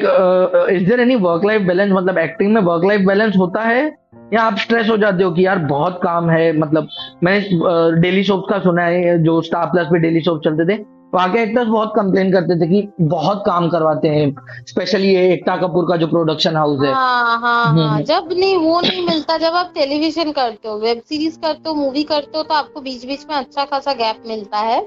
is there any work life balance, मतलब एक्टिंग में वर्क लाइफ बैलेंस होता है, या आप स्ट्रेस हो जाते हो कि यार बहुत काम है? मतलब मैंने डेली सोप का सुना है, जो स्टार प्लस पे डेली सोप चलते थे, वहां के एक्टर्स बहुत कंप्लेन करते थे कि बहुत काम करवाते हैं, स्पेशली ये एकता कपूर का जो प्रोडक्शन हाउस है। हाँ हाँ हाँ, हम्म। जब नहीं वो नहीं मिलता, जब आप टेलीविजन करते हो, वेब सीरीज करते हो, मूवी करते हो, तो आपको बीच बीच में अच्छा खासा गैप मिलता है।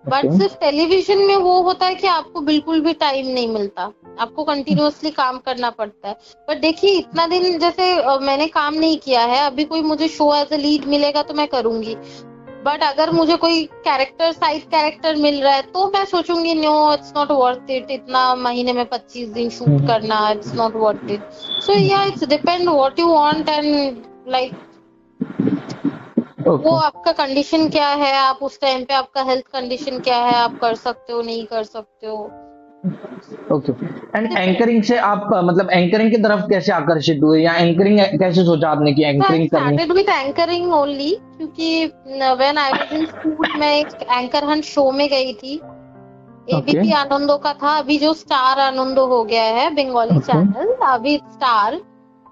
बट ओके सिर्फ टेलीविजन में वो होता है कि आपको बिल्कुल भी टाइम नहीं मिलता, आपको कंटिन्यूअसली काम करना पड़ता है। बट देखिए इतना दिन जैसे मैंने काम नहीं किया है, अभी कोई मुझे शो एज ए लीड मिलेगा तो मैं करूंगी। बट अगर मुझे कोई कैरेक्टर साइड कैरेक्टर मिल रहा है तो मैं सोचूंगी no it's not worth it, इतना महीने में 25 दिन शूट करना, it's not worth it. So yeah it's depend what you want and like वो ओके आपका कंडीशन क्या है, आप उस टाइम पे आपका हेल्थ कंडीशन क्या है, आप कर सकते हो नहीं कर सकते हो। ओके। एंड एंकरिंग से आप मतलब एंकरिंग की तरफ कैसे आकर्षित हुए, या एंकरिंग कैसे सोचा आपने कि So I एंकरिंग करनी? started with anchoring only क्योंकि when I was in school मैं एक एंकर हंट शो में गई थी, ओके एबीपी आनंदो का था, अभी जो स्टार आनंदो हो गया है बंगाली ओके। चैनल, अभी स्टार,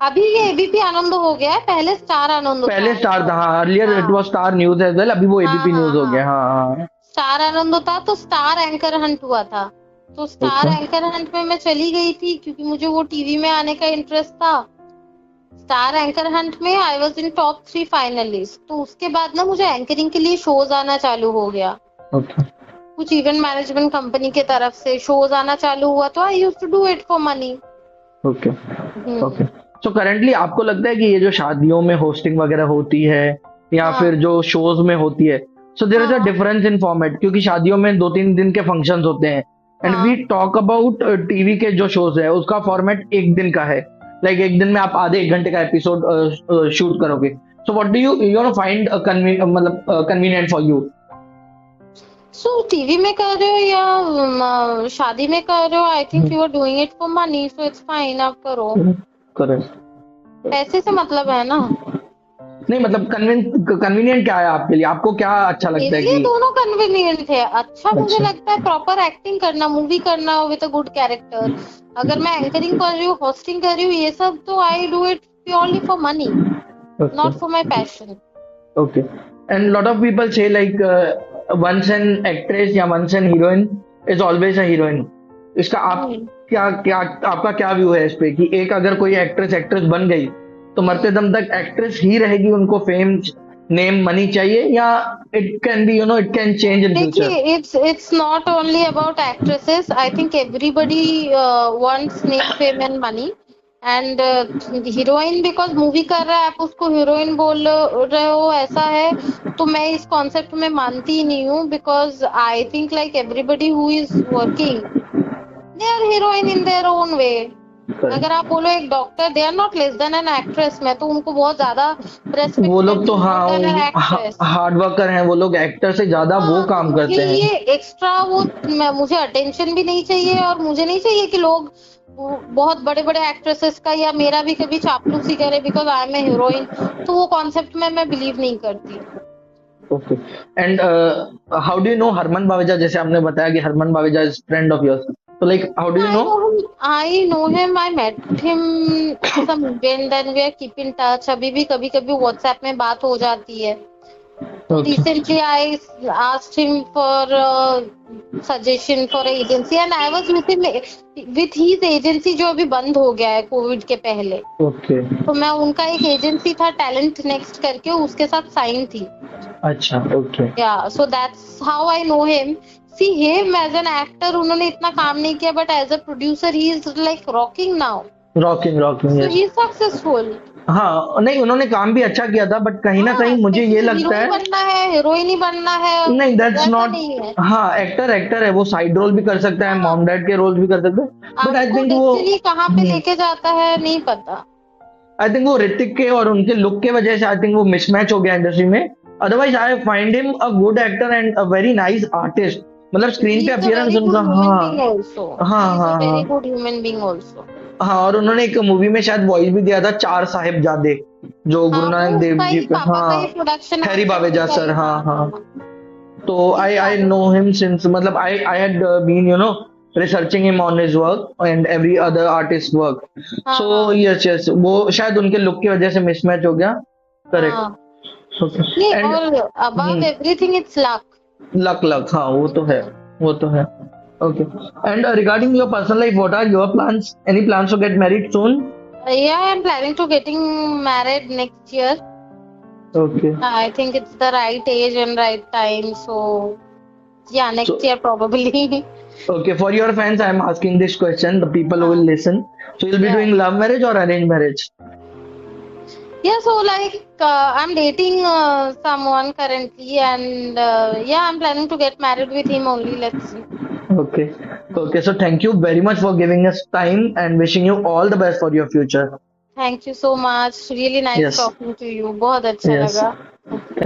अभी ये एबीपी आनंदो हो गया है, पहले स्टार आनंदो पहले था। स्टार था, हाँ, अर्लियर इट हाँ was Star News as well, अभी वो हाँ एबीपी न्यूज हाँ हो गया, हाँ, हाँ हाँ। स्टार आनंदो था तो स्टार एंकर हंट हुआ था। तो स्टार ओके एंकर हंट में मैं चली गई थी क्योंकि मुझे वो टीवी में आने का इंटरेस्ट था। स्टार एंकर हंट में I was in top 3 finalist. तो उसके बाद ना मुझे एंकरिंग के लिए शोज आना चालू हो गया, ओके कुछ इवेंट मैनेजमेंट कंपनी के तरफ से शोज आना चालू हुआ, तो I used to do it for money. Okay okay. So currently आपको लगता है कि ये जो शादियों में होस्टिंग वगैरह होती है, या हाँ फिर जो शोज में होती है, सो देयर इज अ हाँ डिफरेंस इन फॉर्मेट, क्योंकि शादियों में 2-3 दिन के फंक्शंस होते हैं, एंड वी हाँ टॉक अबाउट टीवी के जो शोज है उसका फॉर्मेट एक दिन का है, लाइक एक दिन में आप आधे 1 घंटे का एपिसोड शूट करोगे। So what do you find मतलब convenient for you? So TV में कर रहे हो या शादी में कर रहे हो, I think you are doing it for money, so it's fine, आप करो, करेक्ट। पैसे से मतलब है ना। नहीं मतलब कन्वीनियंट क्या है आपके लिए, आपको क्या अच्छा लगता मेरे है लिए कि? दोनों कन्वीनियंट है। अच्छा मुझे अच्छा लगता है प्रॉपर एक्टिंग करना, मूवी करना विद अ गुड कैरेक्टर। अगर मैं एंकरिंग कर रही हूँ, होस्टिंग कर रही हूँ, ये सब तो I do it purely for money, okay not for my passion. Okay. And lot of people से लाइक वंस एन एक्ट्रेस या once an heroine is always a heroine, इसका आप क्या क्या आपका क्या व्यू है इस पे, कि एक अगर कोई एक्ट्रेस बन गई तो मरते दम तक एक्ट्रेस ही रहेगी, उनको फेम नेम मनी चाहिए, या it can be it can change in future? देखिए it's not only about actresses, I think everybody wants name fame and money. And heroine because movie कर रहा है आप उसको हीरोइन बोल रहे हो, ऐसा है तो मैं इस कॉन्सेप्ट में मानती ही नहीं हूँ। Because I think like everybody who is working they are heroine in their own way. अगर आप बोलो एक doctor, they are not less than an actress, मैं तो उनको बहुत ज्यादा रेस्पेक्ट वो लोग करती तो हूँ हाँ more than an actress। Hard worker हैं वो लोग, एक्टर से ज्यादा वो हाँ, तो काम मुझे करते हैं। ये एक्स्ट्रा वो मुझे अटेंशन भी नहीं चाहिए, और मुझे नहीं चाहिए कि लोग बहुत बड़े बड़े एक्ट्रेसेस का या मेरा भी कभी चापलूसी करे because I am a heroine. तो वो कॉन्सेप्ट में मैं बिलीव नहीं करती। Okay. And how do you know Harman Baweja? जैसे आपने बताया कि Harman Baweja is friend of yours, तो like how do you know? I know him. I met him at some event and we are keep in touch. अभी भी कभी कभी WhatsApp में बात हो जाती है। Okay. Recently I asked him for suggestion for a agency and I was with him with his agency जो अभी बंद हो गया है कोविड के पहले। Okay. तो मैं उनका एक एजेंसी था टैलेंट नेक्स्ट करके, उसके साथ साइन थी। अच्छा okay. Yeah, so that's how I know him. See him as an actor उन्होंने इतना काम नहीं किया, but as a producer he is like rocking now. Rocking So yes. he's successful. हाँ नहीं, उन्होंने काम भी अच्छा किया था, बट कहीं ना हाँ, कहीं मुझे किसी ये को लगता हीरो ही है, बनना है, हीरोइन ही बनना है, नहीं दैट्स ऐसा नॉट, नहीं है। हाँ एक्टर है, वो साइड रोल भी कर सकता है, हाँ, मॉम डैड के रोल भी कर सकता है, बट आई आपको थिंक वो, डेस्टिनी कहाँ पे लेके जाता है नहीं पता। आई थिंक वो ऋतिक के और उनके लुक के वजह से आई थिंक वो मिसमैच हो गया इंडस्ट्री में। Otherwise I find him a good actor and a very nice artist, मतलब स्क्रीन He पे is a appearance very good उनका, human being हाँ also. हाँ He is a हाँ very हाँ good human being also. हाँ। और उन्होंने एक मूवी में शायद वॉइस भी दिया था, चार साहिबजादे, जो गुरु हाँ, वो नानक देव उसका जी ही पे, पापा का ही हाँ प्रोडक्शन हैरी हाउस है बावेजा उनका सर, ही। हाँ हाँ हाँ। हाँ। तो He is I know talented. Him since, मतलब I had been researching him on his work and every हाँ अदर आर्टिस्ट वर्क। हाँ सो हाँ यस यस, वो शायद उनके लुक की वजह से मिसमैच हो गया, करेक्ट। हाँ। ओके नहीं, एंड और above everything it's luck. Luck luck, हाँ वो तो है, वो तो है। Okay and regarding your personal life, what are your plans, any plans to get married soon? Yeah, I'm planning to getting married next year. Okay I think it's the right age and right time. So yeah, so next year probably. okay, for your fans, I am asking this question, the people who will हाँ, listen. So you'll be yeah. doing love marriage or arranged marriage? Yeah, so like I'm dating someone currently, and yeah, I'm planning to get married with him only. Let's see. Okay. Okay. So thank you very much for giving us time and wishing you all the best for your future. Thank you so much. Really nice Yes. talking to you. बहुत अच्छा Yes. लगा.